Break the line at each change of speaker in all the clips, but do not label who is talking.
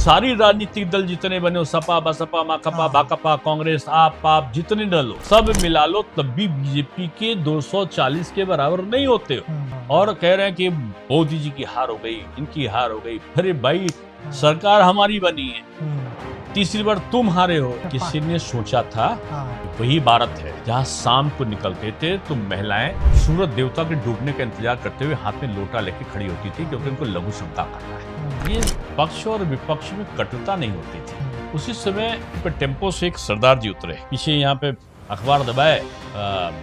सारी राजनीतिक दल जितने बने हो, सपा बसपा माकपा भाकपा कांग्रेस आप जितने दल हो सब मिला लो तब भी बीजेपी के 240 के बराबर नहीं होते हो। और कह रहे हैं कि मोदी जी की हार हो गई, इनकी हार हो गई। अरे भाई सरकार हमारी बनी है, तीसरी बार तुम हारे हो। किसी ने सोचा था वही भारत है जहाँ शाम को निकलते थे तो महिलाएं सूरज देवता के डूबने का इंतजार करते हुए हाथ में लोटा लेके खड़ी होती थी, क्योंकि उनको लघु शंका करना है। ये पक्ष और विपक्ष में कटुता नहीं होती थी। उसी समय पे टेम्पो से एक सरदार जी उतरे, पीछे यहाँ पे अखबार दबाए,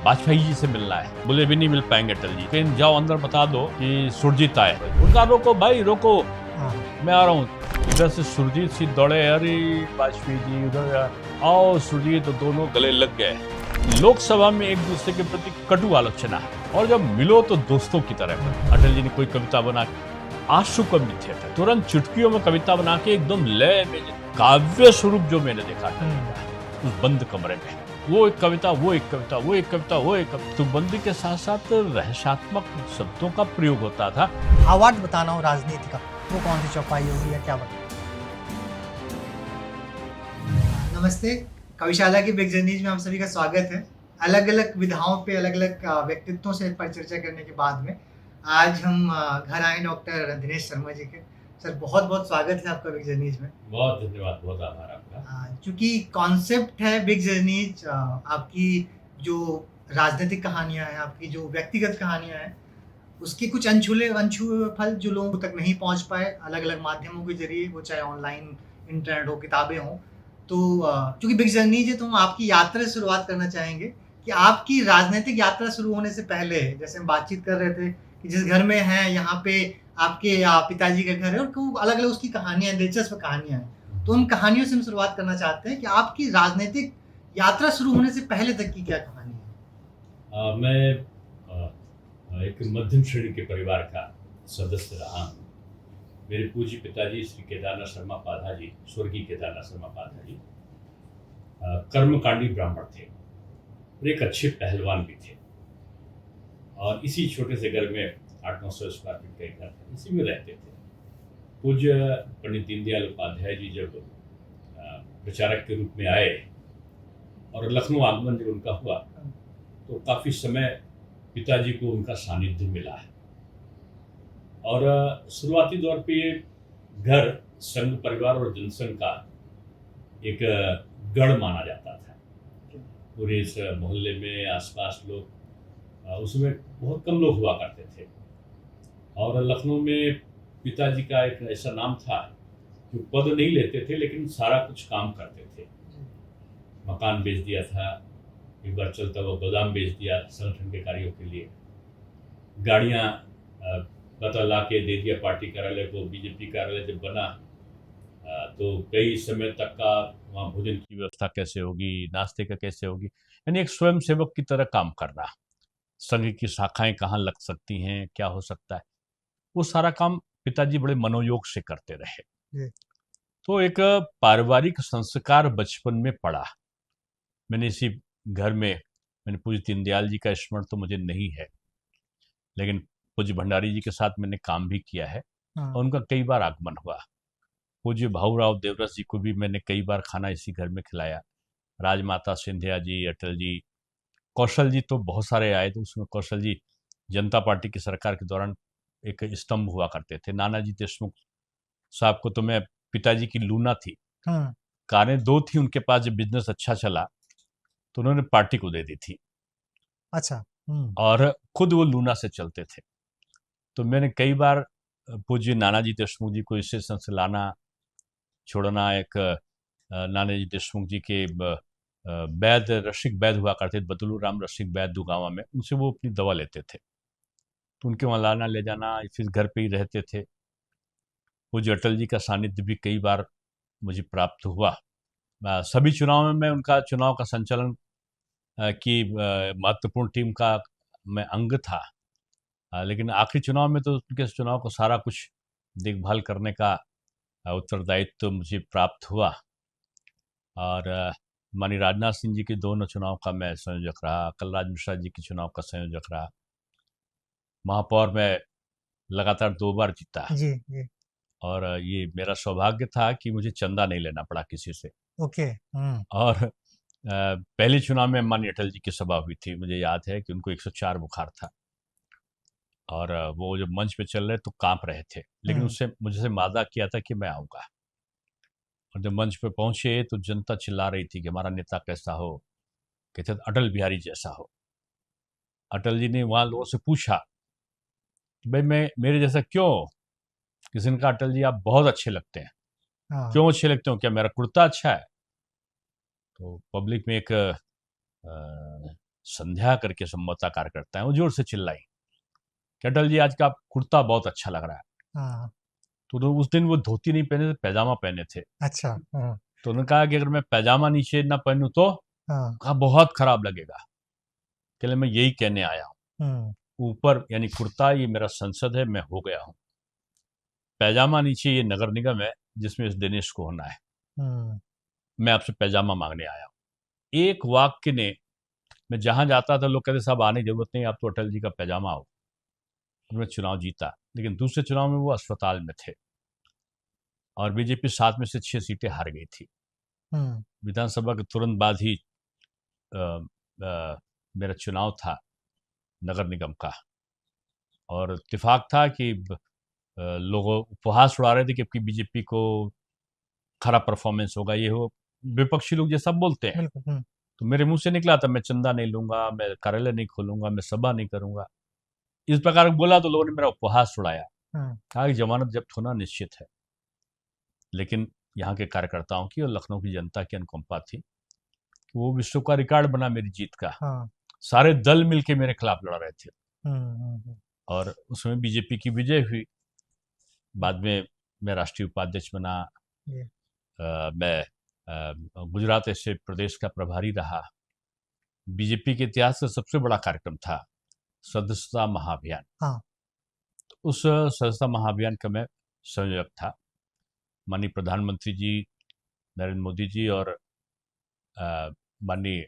वाजपेयी जी से मिलना है। बोले भी नहीं मिल पाएंगे अटल जी, कहीं जाओ अंदर बता दो कि सुरजीत आए। उनका रोको भाई रोको, मैं आ रहा हूँ। इधर से सुरजीत सिंह दौड़े, अरे वाजपेयी जी उधर आओ सुरजीत, तो दोनों गले लग गए। लोकसभा में एक दूसरे के प्रति कटु आलोचना है, और जब मिलो तो दोस्तों की तरह। अटल जी ने कोई कविता बना, आंसू कवि थे, तुरंत चुटकियों में कविता बना के एकदम लय में काव्य स्वरूप जो मैंने देखा उस बंद कमरे में, वो एक कविता वो एक कविता वो एक कविता वो एक कविता, तो बंदी के साथ साथ रहस्यात्मक शब्दों का प्रयोग होता था।
अवार्ड बताना हो राजनीति का, वो कौन सी चौपाई होगी या क्या बताना? नमस्ते, कविशाला की बिग जर्नीज में आप सभी का स्वागत है। अलग अलग विधाओं पे अलग अलग व्यक्तित्वों से पर चर्चा करने के बाद में आज हम घर आए डॉक्टर दिनेश शर्मा जी के। सर बहुत बहुत स्वागत है आपका बिग जर्नीज में।
बहुत धन्यवाद, बहुत आभार आपका।
चूंकि कॉन्सेप्ट है बिग जर्नीज, आपकी जो राजनीतिक कहानियां हैं, आपकी जो व्यक्तिगत कहानियां हैं, उसके कुछ अनछुए फल जो लोगों तक नहीं पहुंच पाए अलग अलग माध्यमों के जरिए, वो चाहे ऑनलाइन, इंटरनेट हो, किताबें हों। तो चूंकि बिग जर्नीज है तो हम आपकी यात्रा से शुरुआत करना चाहेंगे कि आपकी राजनीतिक यात्रा शुरू होने से पहले, जैसे हम बातचीत कर रहे थे कि जिस घर में हैं यहाँ पे आपके पिताजी का घर है, और अलग अलग उसकी कहानियां, दिलचस्प कहानियां हैं, तो उन कहानियों से हम शुरुआत करना चाहते हैं कि आपकी राजनीतिक यात्रा शुरू होने से पहले तक की क्या कहानी है?
मैं एक मध्यम श्रेणी के परिवार का सदस्य रहा हूँ। मेरे पूज्य पिताजी श्री केदारनाथ शर्मा पाधा जी, स्वर्गीय केदारनाथ शर्मा पाधा जी, कर्मकांडी ब्राह्मण थे और एक अच्छे पहलवान भी थे। और इसी छोटे से घर में 800-900 स्क्वायर फीट का एक घर था, इसी में रहते थे। पूज्य पंडित दीनदयाल उपाध्याय जी जब प्रचारक के रूप में आए और लखनऊ आगमन जब उनका हुआ तो काफ़ी समय पिताजी को उनका सानिध्य मिला है। और शुरुआती दौर पे ये घर संघ परिवार और जनसंघ का एक गढ़ माना जाता था। पूरे इस मोहल्ले में आसपास लोग, उसमें बहुत कम लोग हुआ करते थे। और लखनऊ में पिताजी का एक ऐसा नाम था कि पद नहीं लेते थे लेकिन सारा कुछ काम करते थे। मकान बेच दिया था, एक बार चलता हुआ गोदाम बेच दिया संगठन के कार्यों के लिए, गाड़ियाँ पता ला के दे दिया पार्टी कार्यालय को। बीजेपी कार्यालय जब बना तो कई समय तक का वहाँ भोजन की व्यवस्था कैसे होगी, नाश्ते का कैसे होगी, यानी एक स्वयं सेवक की तरह काम करना। संघ की शाखाएं कहाँ लग सकती हैं, क्या हो सकता है, वो सारा काम पिताजी बड़े मनोयोग से करते रहे। तो एक पारिवारिक संस्कार बचपन में पड़ा। मैंने इसी घर में, मैंने पूज्य दीनदयाल जी का स्मरण तो मुझे नहीं है, लेकिन पूज्य भंडारी जी के साथ मैंने काम भी किया है और उनका कई बार आगमन हुआ। पूज्य भाऊराव देवरस जी को भी मैंने कई बार खाना इसी घर में खिलाया। राजमाता सिंधिया जी, अटल जी, कौशल जी तो बहुत सारे आए थे। उसमें कौशल जी जनता पार्टी की सरकार के दौरान एक स्तंभ हुआ करते थे। नानाजी देशमुख साहब को तो मैं, पिताजी की लूना थी, कारें 2 थी उनके पास। जब बिजनेस अच्छा चला तो उन्होंने पार्टी को दे दी थी।
अच्छा।
और खुद वो लूना से चलते थे। तो मैंने कई बार पूज्य नानाजी देशमुख जी को स्टेशन से लाना छोड़ना। एक नानाजी देशमुख जी के वैद्य, रसिक वैद्य हुआ करते थे, बदलू राम रसिक वैद्य दुगावा में, उनसे वो अपनी दवा लेते थे, तो उनके वहाँ लाना ले जाना, फिर घर पे ही रहते थे। पूज्य अटल जी का सानिध्य भी कई बार मुझे प्राप्त हुआ। सभी चुनाव में मैं उनका चुनाव का संचालन की महत्वपूर्ण टीम का मैं अंग था। लेकिन आखिरी चुनाव में तो उनके चुनाव को सारा कुछ देखभाल करने का उत्तरदायित्व तो मुझे प्राप्त हुआ। और माननीय राजनाथ सिंह जी के दोनों चुनाव का मैं संयोजक रहा, कलराज मिश्रा जी के चुनाव का संयोजक रहा। महापौर में लगातार 2 बार जीता
जी, जी।
और ये मेरा सौभाग्य था कि मुझे चंदा नहीं लेना पड़ा किसी से।
ओके।
और पहले चुनाव में माननीय अटल जी की सभा हुई थी, मुझे याद है कि उनको 104 बुखार था, और वो जब मंच पे चल रहे तो कांप रहे थे, लेकिन उससे मुझसे वादा किया था कि मैं आऊँगा। और जब मंच पे पहुंचे तो जनता चिल्ला रही थी कि हमारा नेता कैसा हो, कहते थे अटल बिहारी जैसा हो। अटल जी ने वहाँ लोगों से पूछा कि भाई मैं मेरे जैसा क्यों हो? किसी ने कहा अटल जी आप बहुत अच्छे लगते हैं।
हाँ।
क्यों अच्छे लगते हो? क्या मेरा कुर्ता अच्छा है? तो पब्लिक में एक संध्या करके संभवतः कार्यकर्ता है, वो जोर से चिल्लाई कि अटल जी आज का आप कुर्ता बहुत अच्छा लग रहा है।
हाँ।
तो उस दिन वो धोती नहीं पहने थे, पैजामा पहने थे।
अच्छा। हाँ।
तो उन्होंने कहा कि अगर मैं पैजामा नीचे ना पहनूं तो?
हाँ।
कहा बहुत खराब लगेगा। कहले मैं यही कहने आया
हम्म।
हूँ, ऊपर यानी कुर्ता ये मेरा संसद है, मैं हो गया हूँ। पैजामा नीचे ये नगर निगम है जिसमें इस दिनेश को होना है।
हम्म।
मैं आपसे पैजामा मांगने आया हूँ। एक वाक्य ने, मैं जहां जाता था लोग कहते साहब आने की जरूरत नहीं, आप तो अटल जी का पैजामा हो। उन्होंने चुनाव जीता, लेकिन दूसरे चुनाव में वो अस्पताल में थे और बीजेपी 7 में से 6 सीटें हार गई थी।
हम्म।
विधानसभा के तुरंत बाद ही अ, मेरा चुनाव था नगर निगम का, और इत्तेफाक था कि लोग उपहास उड़ा रहे थे कि आपकी बीजेपी को खराब परफॉर्मेंस होगा, ये हो, विपक्षी लोग ये सब बोलते हैं।
बिल्कुल।
तो मेरे मुंह से निकला था मैं चंदा नहीं लूंगा, मैं कार्यालय नहीं खोलूंगा, मैं सभा नहीं करूंगा, इस प्रकार बोला तो लोगों ने मेरा उपहास उड़ाया।
हम्म।
कहा कि जमानत जब्त होना निश्चित है। लेकिन यहाँ के कार्यकर्ताओं की और लखनऊ की जनता की अनुकंपा थी कि वो विश्व का रिकॉर्ड बना मेरी जीत का।
हाँ।
सारे दल मिलके मेरे खिलाफ लड़ रहे थे,
हम्म।
और उसमें बीजेपी की विजय हुई। बाद में मैं राष्ट्रीय उपाध्यक्ष बना।
ये।
मैं गुजरात ऐसे प्रदेश का प्रभारी रहा। बीजेपी के इतिहास का सबसे बड़ा कार्यक्रम था सदस्यता महाअभियान।
हाँ।
उस सदस्यता महाअभियान का मैं संयोजक था। माननीय प्रधानमंत्री जी नरेंद्र मोदी जी और माननीय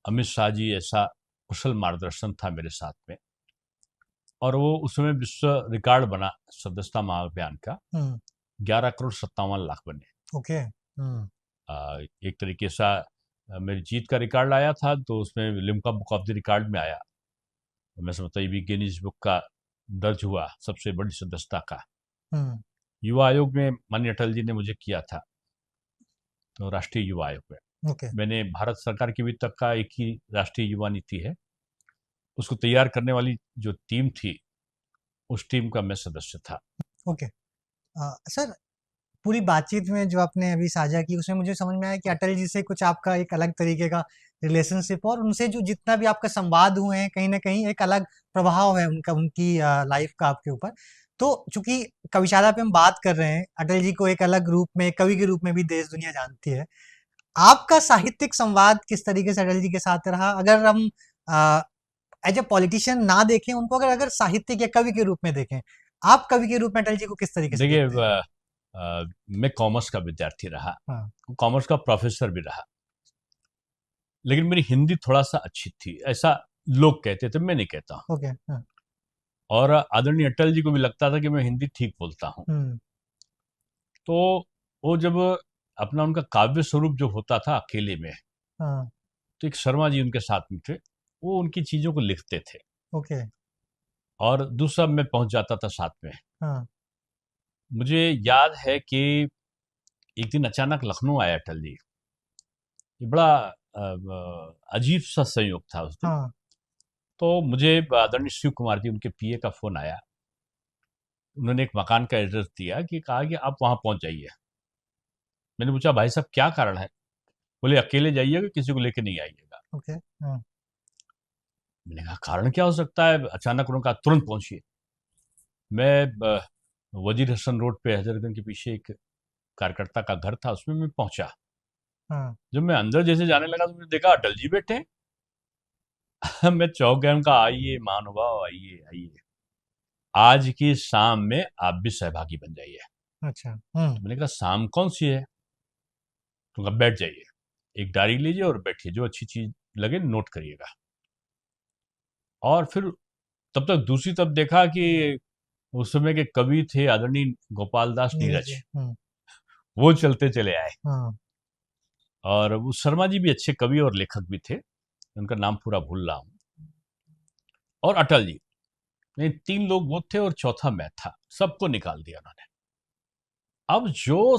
अमित शाह जी ऐसा कुशल मार्गदर्शन था मेरे साथ में, और वो उसमें विश्व रिकॉर्ड बना सदस्यता महाअभियान का।
हम्म।
11 करोड़ 57 लाख बने।
ओके। हम्म।
एक तरीके से मेरी जीत का रिकॉर्ड आया था, तो उसमें Limca book of the record में आया। मैं समझता ये भी गिनीज बुक का दर्ज हुआ सबसे बड़ी सदस्यता का।
हम्म।
युवा आयोग में माननीय अटल जी ने मुझे किया था, तो राष्ट्रीय युवा आयोग में
ओके।
मैंने भारत सरकार की अभी तक का एक ही राष्ट्रीय युवा नीति है, उसको तैयार करने वाली जो टीम थी उस टीम का मैं सदस्य था।
ओके। सर, पूरी बातचीत में जो आपने अभी साझा की उसमें मुझे समझ में आया कि अटल जी से कुछ आपका एक अलग तरीके का रिलेशनशिप, और उनसे जो जितना भी आपका संवाद हुए हैं कहीं ना कहीं एक अलग प्रभाव है उनका, उनकी लाइफ का आपके ऊपर। तो चूंकि कविशाला पे हम बात कर रहे हैं, अटल जी को एक अलग रूप में, कवि के रूप में भी देश दुनिया जानती है। आपका साहित्यिक संवाद किस तरीके से अटल जी के साथ रहा? अगर हम एज ए पॉलिटिशियन ना देखें उनको, अगर अगर साहित्यिक या कवि के रूप में देखें, आप कवि के रूप में अटल जी को किस तरीके से
देखिए
देखते हैं?
मैं कॉमर्स का विद्यार्थी रहा,
हाँ।
कॉमर्स का प्रोफेसर भी रहा, लेकिन मेरी हिंदी थोड़ा सा अच्छी थी, ऐसा लोग कहते थे, मैं नहीं कहता हूँ।
ओके। हाँ।
और आदरणीय अटल जी को भी लगता था कि मैं हिंदी ठीक बोलता हूँ।
हम्म।
तो वो जब अपना उनका काव्य स्वरूप जो होता था अकेले में,
हाँ।
तो एक शर्मा जी उनके साथ में थे, वो उनकी चीज़ों को लिखते थे
ओके।
और दूसरा मैं पहुंच जाता था साथ में।
हाँ।
मुझे याद है कि एक दिन अचानक लखनऊ आया अटल जी। ये बड़ा अजीब सा संयोग था उस दिन।
हाँ।
तो मुझे आदरणीय शिव कुमार जी उनके पीए का फोन आया। उन्होंने एक मकान का एड्रेस दिया, कि कहा कि आप वहां पहुंच जाइए। मैंने पूछा भाई साहब क्या कारण है? बोले अकेले जाइएगा, किसी को लेके नहीं आइएगा।
ओके। हाँ।
मैंने कहा कारण क्या हो सकता है? अचानक उन्होंने कहा तुरंत पहुंचिए। मैं वजीर हसन रोड पे हजरतगंज के पीछे एक कार्यकर्ता का घर था, उसमें मैं पहुंचा।
हाँ।
जब मैं अंदर जैसे जाने लगा तो मैंने देखा अटल जी बैठे हैं। मैं चौंक गया, उनका आइए महानुभाव, आइए आइए, आज की शाम में आप भी सहभागी बन जाइए।
अच्छा।
तो मैंने कहा शाम कौन सी है? तो कहा बैठ जाइए, एक डायरी लीजिए और बैठिए, जो अच्छी चीज लगे नोट करिएगा। और फिर तब तक दूसरी तरफ देखा कि उस समय के कवि थे आदरणीय गोपाल दास
नीरज
नीरज,
जी।
वो चलते चले आए।
हाँ।
और वो शर्मा जी भी अच्छे कवि और लेखक भी थे, उनका नाम पूरा भूल रहा हूँ। और अटल जी, नहीं, 3 लोग वो थे और चौथा मैं था, सबको निकाल दिया उन्होंने। अब जो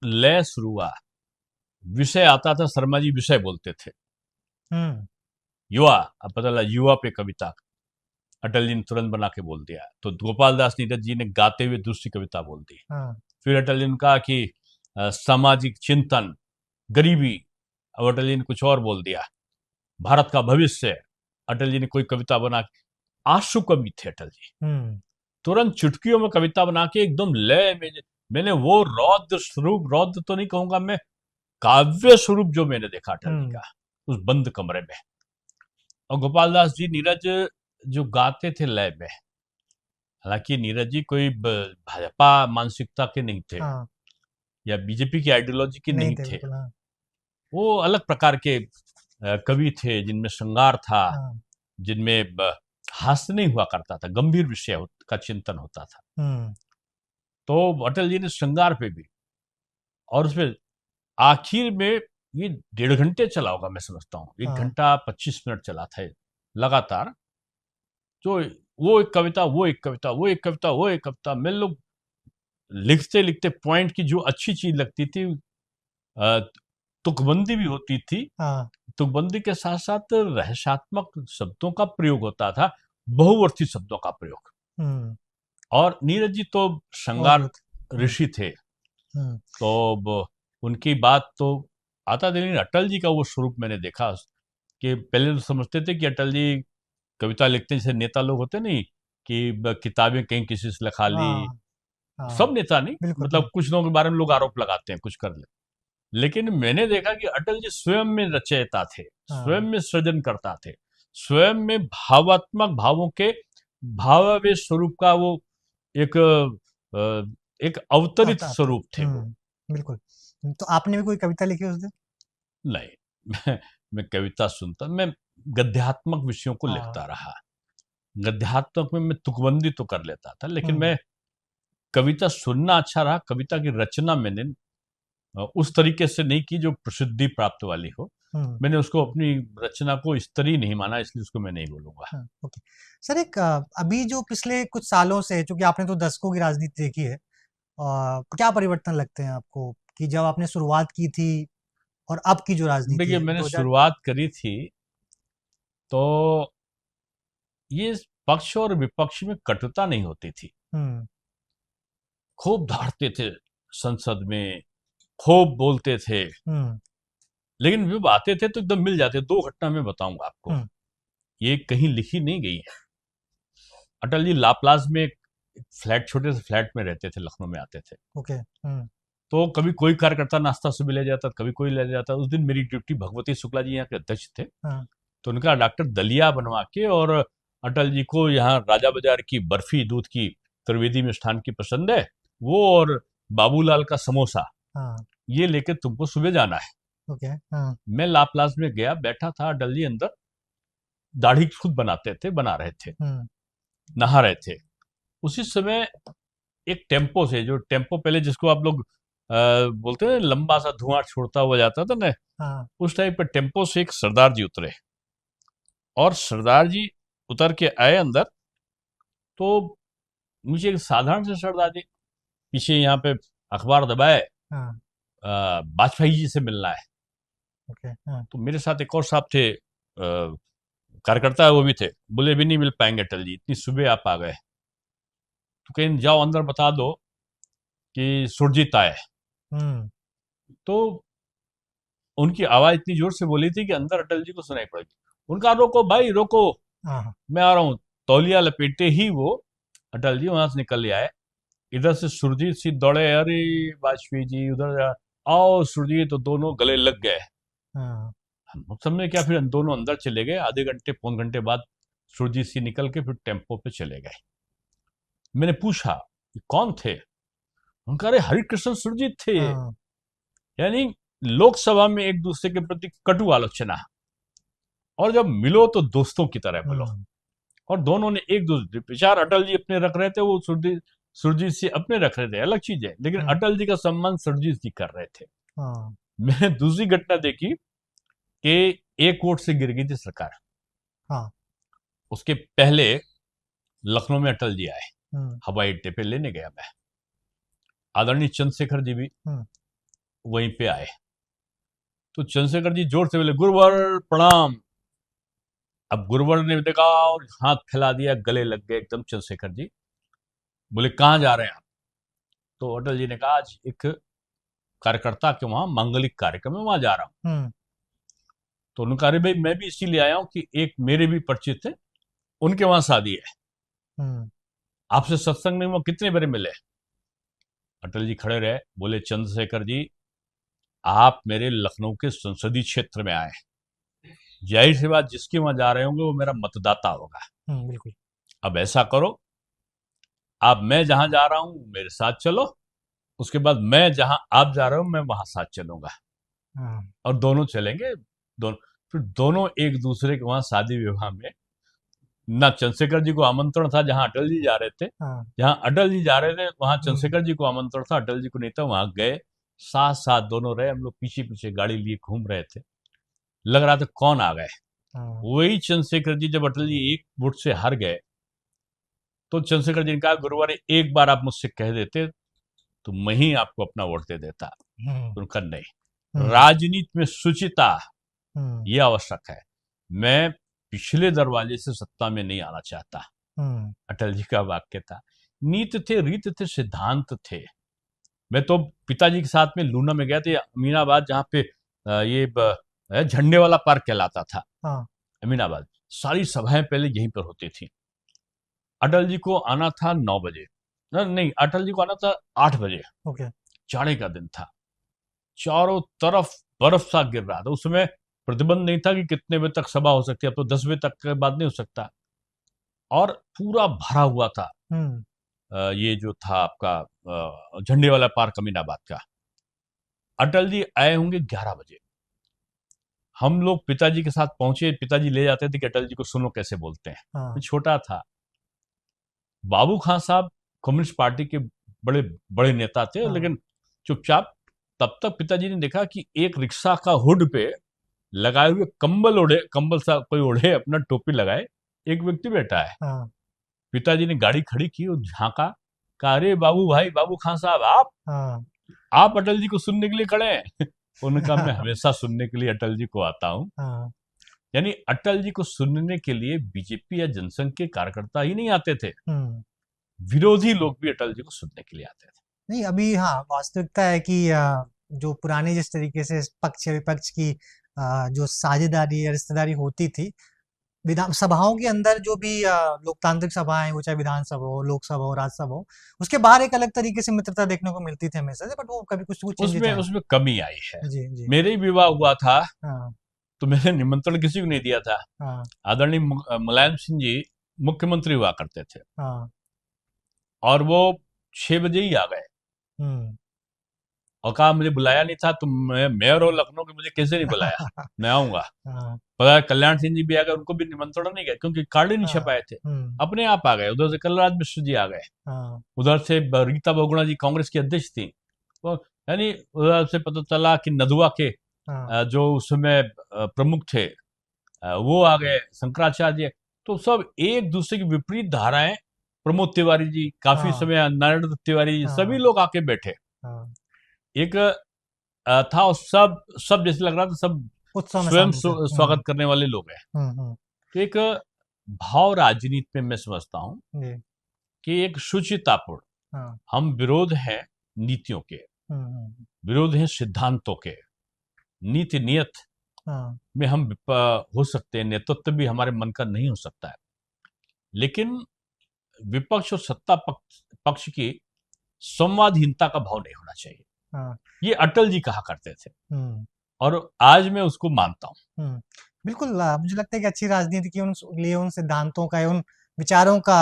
लय शुरू हुआ, विषय आता था, शर्मा जी विषय बोलते थे।
हम्म।
युवा, अब पता लगा युवा पे कविता अटल जी ने तुरंत बना के बोल दिया, तो गोपाल दास नीरज जी ने गाते हुए दूसरी कविता बोल दी।
हाँ।
फिर अटल जी ने कहा कि सामाजिक चिंतन, गरीबी, अब अटल जी ने कुछ और बोल दिया, भारत का भविष्य, अटल जी ने कोई कविता बना के, आशु कवि थे अटल जी,
हम्म।
तुरंत चुटकियों में कविता बना के एकदम लय में। मैंने वो रौद्र स्वरूप, रौद्र तो नहीं कहूंगा मैं, काव्य स्वरूप जो मैंने देखा अटल जी
हम्म।
का उस बंद कमरे में। और गोपाल दास जी नीरज जो गाते थे लय में, हालांकि नीरज जी कोई भाजपा मानसिकता के नहीं थे
हाँ।
या बीजेपी की आइडियोलॉजी के
नहीं
नहीं
थे
थे,
बिल्कुल। हाँ।
वो अलग प्रकार के कवि थे, जिनमें श्रृंगार था,
हाँ।
जिनमें हास्य नहीं हुआ करता था, गंभीर विषय का चिंतन होता था।
हम्म।
तो अटल जी ने श्रृंगार पे भी, और उसमें आखिर में ये 1.5 घंटे चला होगा मैं समझता हूँ, 1 घंटा 25 मिनट चला था लगातार। जो वो एक कविता, वो एक कविता, वो एक कविता, वो एक कविता, मैं लोग लिखते लिखते पॉइंट की जो अच्छी चीज लगती थी, अ, तुकबंदी भी होती थी,
हाँ।
तुकबंदी के साथ साथ रहस्यात्मक शब्दों का प्रयोग होता था, बहुअर्थी शब्दों का प्रयोग।
हम्म।
और नीरज जी तो
और
श्रृंगार
वो हम्म।
ऋषि थे,
हम्म।
तो उनकी बात तो आता था। लेकिन अटल जी का वो स्वरूप मैंने देखा कि पहले तो समझते थे कि अटल जी कविता लिखते हैं जैसे नेता लोग होते नहीं, कि किताबें कहीं किसी से लिखा ली।
हाँ। हाँ।
सब नेता नहीं,
बिल्कुल।
मतलब कुछ लोगों के बारे में लोग आरोप लगाते हैं कुछ कर ले, लेकिन मैंने देखा कि अटल जी स्वयं में रचयिता थे,
हाँ।
स्वयं में सृजन करता थे, स्वयं में भावात्मक भावों के भावावेश स्वरूप का वो एक एक अवतरित
आता आता।
स्वरूप थे वो।
बिल्कुल। तो आपने भी कोई कविता लिखी उस दिन?
नहीं, मैं कविता सुनता, मैं गद्यात्मक विषयों को
हाँ।
लिखता रहा। गद्यात्मक में मैं तुकबंदी तो कर लेता था, लेकिन
हम्म।
मैं कविता सुनना अच्छा रहा, कविता की रचना मैंने उस तरीके से नहीं की जो प्रसिद्धि प्राप्त वाली हो।
हम्म।
मैंने उसको अपनी रचना को स्तरीय नहीं माना, इसलिए उसको मैं नहीं बोलूंगा।
हाँ। ओके। सर, एक अभी जो पिछले कुछ सालों से, चूंकि आपने तो दशकों की राजनीति देखी है, क्या परिवर्तन लगते हैं आपको कि जब आपने शुरुआत की थी और अब की जो राजनीति
देखिए,
है
मैंने
2000?
शुरुआत करी थी तो ये पक्ष और विपक्ष में कटुता नहीं होती थी,
हम्म।
खूब धारते थे संसद में, खूब बोलते थे,
हम्म।
लेकिन जब आते थे तो एकदम मिल जाते। 2 घटना मैं बताऊंगा आपको,
हम्म।
ये कहीं लिखी नहीं गई है। अटल जी लाप्लास में एक फ्लैट, छोटे से फ्लैट में रहते थे, लखनऊ में आते थे।
ओके। हम्म।
तो कभी कोई कार्यकर्ता नाश्ता सुबह ले जाता, कभी कोई ले जाता। उस दिन मेरी ड्यूटी, भगवती शुक्ला जी यहाँ के अध्यक्ष थे,
हाँ।
तो उनका डॉक्टर दलिया बनवा के, और अटल जी को यहाँ राजा बाजार की बर्फी दूध की त्रिवेदी मिष्ठान की पसंद है, वो और बाबूलाल का समोसा,
हाँ।
ये लेके तुमको सुबह जाना है।
ओके। हाँ।
मैं लाप्लास में गया, बैठा था, अटल जी अंदर दाढ़ी खुद बनाते थे, बना रहे थे,
हम्म।
नहा रहे थे। उसी समय एक टेम्पो से, जो टेम्पो पहले जिसको आप लोग बोलते हैं लंबा सा धुआं छोड़ता हुआ जाता था ना,
हाँ।
उस टाइप पर टेम्पो से एक सरदार जी उतरे, और सरदार जी उतर के आए अंदर। तो मुझे एक साधारण से सरदार जी, पीछे यहाँ पे अखबार दबाए,
हाँ।
वाजपेयी जी से मिलना है।
ओके। हाँ।
तो मेरे साथ एक और साहब थे, कार्यकर्ता, वो भी थे, बोले भी नहीं मिल पाएंगे अटल जी, इतनी सुबह आप आ गए। तो कहीं जाओ अंदर बता दो कि सुरजीत आए।
हम्म।
तो उनकी आवाज इतनी जोर से बोली थी कि अंदर अटल जी को सुनाई पड़ी। उनका रोको भाई रोको,
हाँ।
मैं आ रहा हूँ। तौलिया लपेटे ही वो अटल जी वहां से निकल आए। इधर से सुरजीत सिंह दौड़े, अरे वाजपेयी जी उधर आओ सुरजीत, तो दोनों गले लग गए।
हाँ।
हम समझे क्या, फिर दोनों अंदर चले गए। आधे घंटे पौन घंटे बाद सुरजीत सिंह निकल के फिर टेम्पो पे चले गए। मैंने पूछा कि कौन थे, उनका अरे हरिकृष्ण सुरजीत थे।
हाँ।
यानी लोकसभा में एक दूसरे के प्रति कटु आलोचना, और जब मिलो तो दोस्तों की तरह मिलो।
हम्म।
और दोनों ने एक दूसरे विचार अटल जी अपने रख रहे थे, वो सुरजीत सिंह अपने रख रहे थे, अलग चीज है, लेकिन अटल जी का सम्मान सुरजीत सिंह कर रहे थे।
हाँ
मैंने दूसरी घटना देखी कि एक वोट से गिर गई थी सरकार।
हाँ
उसके पहले लखनऊ में अटल जी आए,
हम्म,
हवाई अड्डे पे लेने गया मैं, आदरणीय चंद्रशेखर जी भी
हम्म,
वहीं पे आए। तो चंद्रशेखर जी जोर से बोले गुरुवर प्रणाम। अब गुरुवर ने देखा और हाथ फैला दिया, गले लग गए एकदम चंद्रशेखर जी। बोले कहाँ जा रहे हैं आप? तो अटल जी ने कहा आज एक कार्यकर्ता के वहां मांगलिक कार्यक्रम है, वहां जा रहा हूं।
हम्म,
तो उन्होंने कहा अरे भाई मैं भी इसीलिए आया हूं कि एक मेरे भी परिचित थे, उनके वहां शादी है,
हम्म,
आपसे सत्संग में वो कितने बड़े मिले? अटल जी खड़े रहे, बोले चंद्रशेखर जी आप मेरे लखनऊ के संसदीय क्षेत्र में आए, जाहिर सी बात जिसके वहां जा रहे होंगे वो मेरा मतदाता होगा।
बिल्कुल।
अब ऐसा करो, आप मैं जहां जा रहा हूं मेरे साथ चलो, उसके बाद मैं जहां आप जा रहे हो मैं वहां साथ चलूंगा,
हाँ
और दोनों चलेंगे। दोनों फिर दोनों एक दूसरे के वहां शादी विवाह में, ना चंद्रशेखर जी को आमंत्रण था जहां अटल जी जा रहे थे,
हाँ
जहां अटल जी जा रहे थे वहां
हम्म,
चंद्रशेखर जी को आमंत्रण था, अटल जी को नहीं था। वहां गए, साथ साथ दोनों रहे, हम लोग पीछे पीछे गाड़ी लिए घूम रहे थे, लग रहा था कौन आ गए।
हाँ
वही चंद्रशेखर जी जब अटल जी एक वोट से हार गए, तो चंद्रशेखर जी ने कहा गुरुवार एक बार आप मुझसे कह देते तो मैं ही आपको अपना वोट दे देता।
हम्म,
उनका नहीं,
हम्म,
राजनीति में शुचिता
हम्म,
ये आवश्यक है। मैं पिछले दरवाजे से सत्ता में नहीं आना चाहता,
हम्म,
अटल जी का वाक्य था। नीति थे, रीत थे, सिद्धांत थे। मैं तो पिताजी के साथ में लूना में गया था, अमीनाबाद जहाँ पे झंडे वाला पार्क कहलाता था,
हाँ
अमीनाबाद। सारी सभाएं पहले यहीं पर होती थी। अटल जी को आना था 9 बजे, नहीं अटल जी को आना था 8 बजे,
ओके
जाड़े का दिन था, चारों तरफ बर्फ सा गिर रहा था। उसमें प्रतिबंध नहीं था कि कितने बजे तक सभा हो सकती है, अब तो 10 बजे तक के बाद नहीं हो सकता, और पूरा भरा हुआ था।
हम्म,
ये जो था आपका झंडे वाला पार्क अमीनाबाद का। अटल जी आए होंगे 11 बजे, हम लोग पिताजी के साथ पहुंचे, पिताजी ले जाते थे कि अटल जी को सुनो कैसे बोलते हैं। मैं
हाँ
छोटा था। बाबू खान साहब कम्युनिस्ट पार्टी के बड़े बड़े नेता थे,
हाँ
लेकिन चुपचाप। तब तक पिताजी ने देखा कि एक रिक्शा का हुड पे लगाए हुए कंबल ओढ़े, कंबल सा कोई ओढ़े, अपना टोपी लगाए एक व्यक्ति बैठा है।
हाँ
पिताजी ने गाड़ी खड़ी की और झांका, कहा अरे बाबू भाई, बाबू खान साहब
हाँ
आप अटल जी को सुनने के लिए खड़े हैं? उन्होंने कहा मैं हमेशा सुनने के लिए अटल जी को आता हूं।
हाँ
यानी अटल जी को सुनने के लिए बीजेपी या जनसंघ के कार्यकर्ता ही नहीं आते थे,
हम्म,
विरोधी लोग भी अटल जी को सुनने के लिए आते थे।
नहीं अभी हाँ वास्तविकता है कि जो पुराने जिस तरीके से पक्ष विपक्ष की जो साझेदारी या रिश्तेदारी होती थी विधान सभाओं के अंदर, जो भी लोकतांत्रिक सभाएं हो, चाहे विधानसभा हो, लोकसभा हो, राज्यसभा हो, उसके बाहर एक अलग तरीके से मित्रता देखने को मिलती थी हमेशा से, बट वो कभी कुछ कुछ चेंजेस
उसमें
आए।
उसमें कमी आई है।
जी जी।
मेरे ही विवाह हुआ था
हाँ
तो मैंने निमंत्रण किसी को नहीं दिया था।
हाँ
आदरणीय मुलायम सिंह जी मुख्यमंत्री हुआ करते थे,
हाँ
और वो 6 बजे ही आ गए,
हम्म
और कहा मुझे बुलाया नहीं था, तुम मेयर हो लखनऊ के, मुझे कैसे नहीं बुलाया, मैं आऊंगा।
हाँ
पता है कल्याण सिंह जी भी आ गए, उनको भी निमंत्रण नहीं गया क्योंकि कार्ड ही नहीं
हाँ
छपाए थे।
हम्म
अपने आप आ गए, उधर से कलराज मिश्र जी आ गए,
हाँ
उधर से रीता बहुगुणा जी कांग्रेस की अध्यक्ष थी, तो यानी उधर से पता चला कि नदुआ के
हाँ
जो उस समय प्रमुख थे वो आ गए, शंकराचार्य। तो सब एक दूसरे की विपरीत धाराएं, प्रमोद तिवारी जी काफी
हाँ
समय, नारायण दत्त तिवारी जी, सभी
हाँ
लोग आके बैठे।
हाँ
एक था, और सब सब जैसे लग रहा था सब
उत्सव में
स्वयं
शामिल थे।
स्वागत करने वाले लोग हैं।
हम्म,
तो एक भाव राजनीति में मैं समझता हूं
जी
कि एक शुचितापूर्ण,
हाँ
हम विरोध हैं नीतियों के,
हम्म,
विरोध हैं सिद्धांतों के, नीति नियत
हाँ
में हम हो सकते हैं, नेतृत्व भी हमारे मन का नहीं हो सकता है, लेकिन विपक्ष और सत्ता पक्ष की संवादहीनता का भाव नहीं होना चाहिए।
हाँ
ये अटल जी कहा करते थे,
हम्म
और आज मैं उसको मानता हूं।
हम्म, बिल्कुल। मुझे लगता है कि अच्छी राजनीति की उन लिए उन सिद्धांतों का या उन विचारों का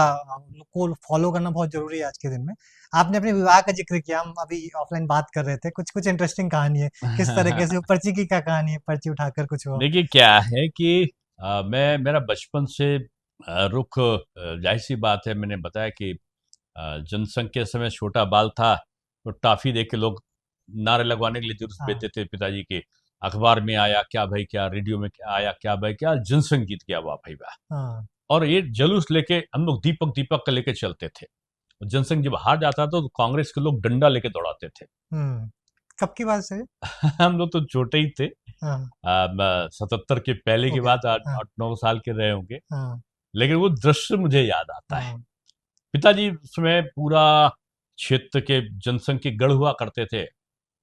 को फॉलो करना बहुत जरूरी है आज के दिन में। आपने अपने विवाह का जिक्र किया, हम अभी ऑफलाइन बात कर रहे थे, कुछ कुछ इंटरेस्टिंग कहानी है, किस तरीके से वो पर्ची की क्या कहानी है, पर्ची उठाकर कुछ हुआ।
देखिए क्या है कि मैं, मेरा बचपन से रुख जाहिर सी बात है, मैंने बताया कि जनसंघ के समय छोटा बाल था तो टाफी देख के लोग नारे लगवाने के लिए जुलूस
हाँ
देते थे पिताजी के। अखबार में आया क्या भाई क्या, रेडियो में क्या आया क्या भाई क्या, जनसंघ जीत गया वाह भाई वाह।
हाँ
और ये जुलूस लेके हम लोग दीपक दीपक का लेके चलते थे। और जनसंघ जब हार जाता था तो कांग्रेस के लोग डंडा लेके दौड़ाते थे।
हम्म। कब की बात है?
हम लोग तो छोटे ही थे।
हाँ
77 के पहले की
ओके।
बात, आठ
हाँ
आठ 9 साल के रहे होंगे।
हाँ
लेकिन वो दृश्य मुझे याद आता है।
हाँ
पिताजी उसमें पूरा क्षेत्र के जनसंघ के गढ़ हुआ करते थे,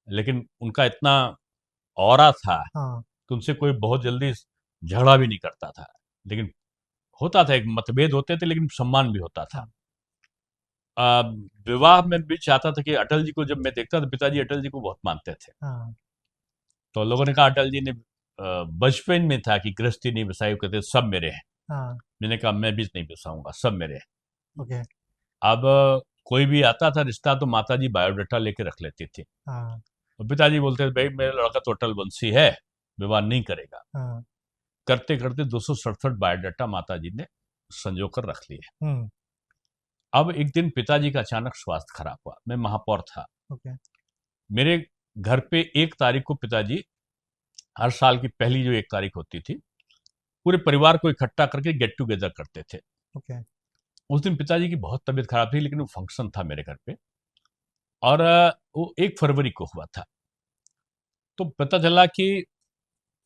लेकिन उनका इतना ऑरा था
हाँ
कि उनसे कोई बहुत जल्दी झगड़ा भी नहीं करता था। लेकिन होता था, एक मतभेद होते थे लेकिन सम्मान भी होता था।
हाँ
आ, विवाह में भी चाहता था कि अटल जी को जब मैं देखता था, पिताजी अटल जी को बहुत मानते थे।
हाँ
तो लोगों ने कहा अटल जी ने बचपन में था कि गृहस्थी नहीं बसाई, कहते सब मेरे हैं।
हाँ
मैंने कहा मैं भी नहीं बसाऊंगा, सब मेरे हैं।
ओके।
अब कोई भी आता था रिश्ता तो माताजी बायोडाटा लेके रख लेती थी।
हाँ
और पिताजी बोलते थे भाई मेरा लड़का तो अटल वंशी है, विवाह नहीं करेगा।
हाँ
करते करते 267 बायोडाटा माताजी ने संजो कर रख लिए।
हम्म।
अब एक दिन पिताजी का अचानक स्वास्थ्य खराब हुआ, मैं महापौर था।
ओके।
मेरे घर पे 1 तारीख को पिताजी, हर साल की पहली जो 1 तारीख होती थी, पूरे परिवार को इकट्ठा करके गेट टुगेदर करते थे।
ओके।
उस दिन पिताजी की बहुत तबीयत खराब थी, लेकिन वो फंक्शन था मेरे घर पे। और वो 1 फरवरी को हुआ था। तो पता चला कि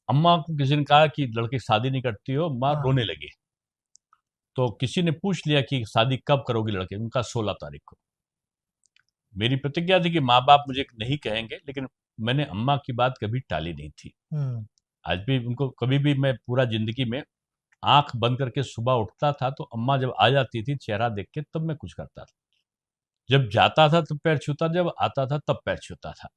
अम्मा को किसी ने कहा कि लड़की शादी नहीं करती हो, माँ
हाँ
रोने लगी। तो किसी ने पूछ लिया कि शादी कब करोगी लड़के, उनका 16 तारीख को। मेरी प्रतिज्ञा थी कि माँ बाप मुझे नहीं कहेंगे, लेकिन मैंने अम्मा की बात कभी टाली नहीं थी।
हम्म।
आज भी उनको कभी भी, मैं पूरा जिंदगी में आंख बंद करके सुबह उठता था तो अम्मा जब आ जाती थी चेहरा देख के तब मैं कुछ करता था। जब जाता था तब पैर छूता, जब आता था तब पैर छूता था।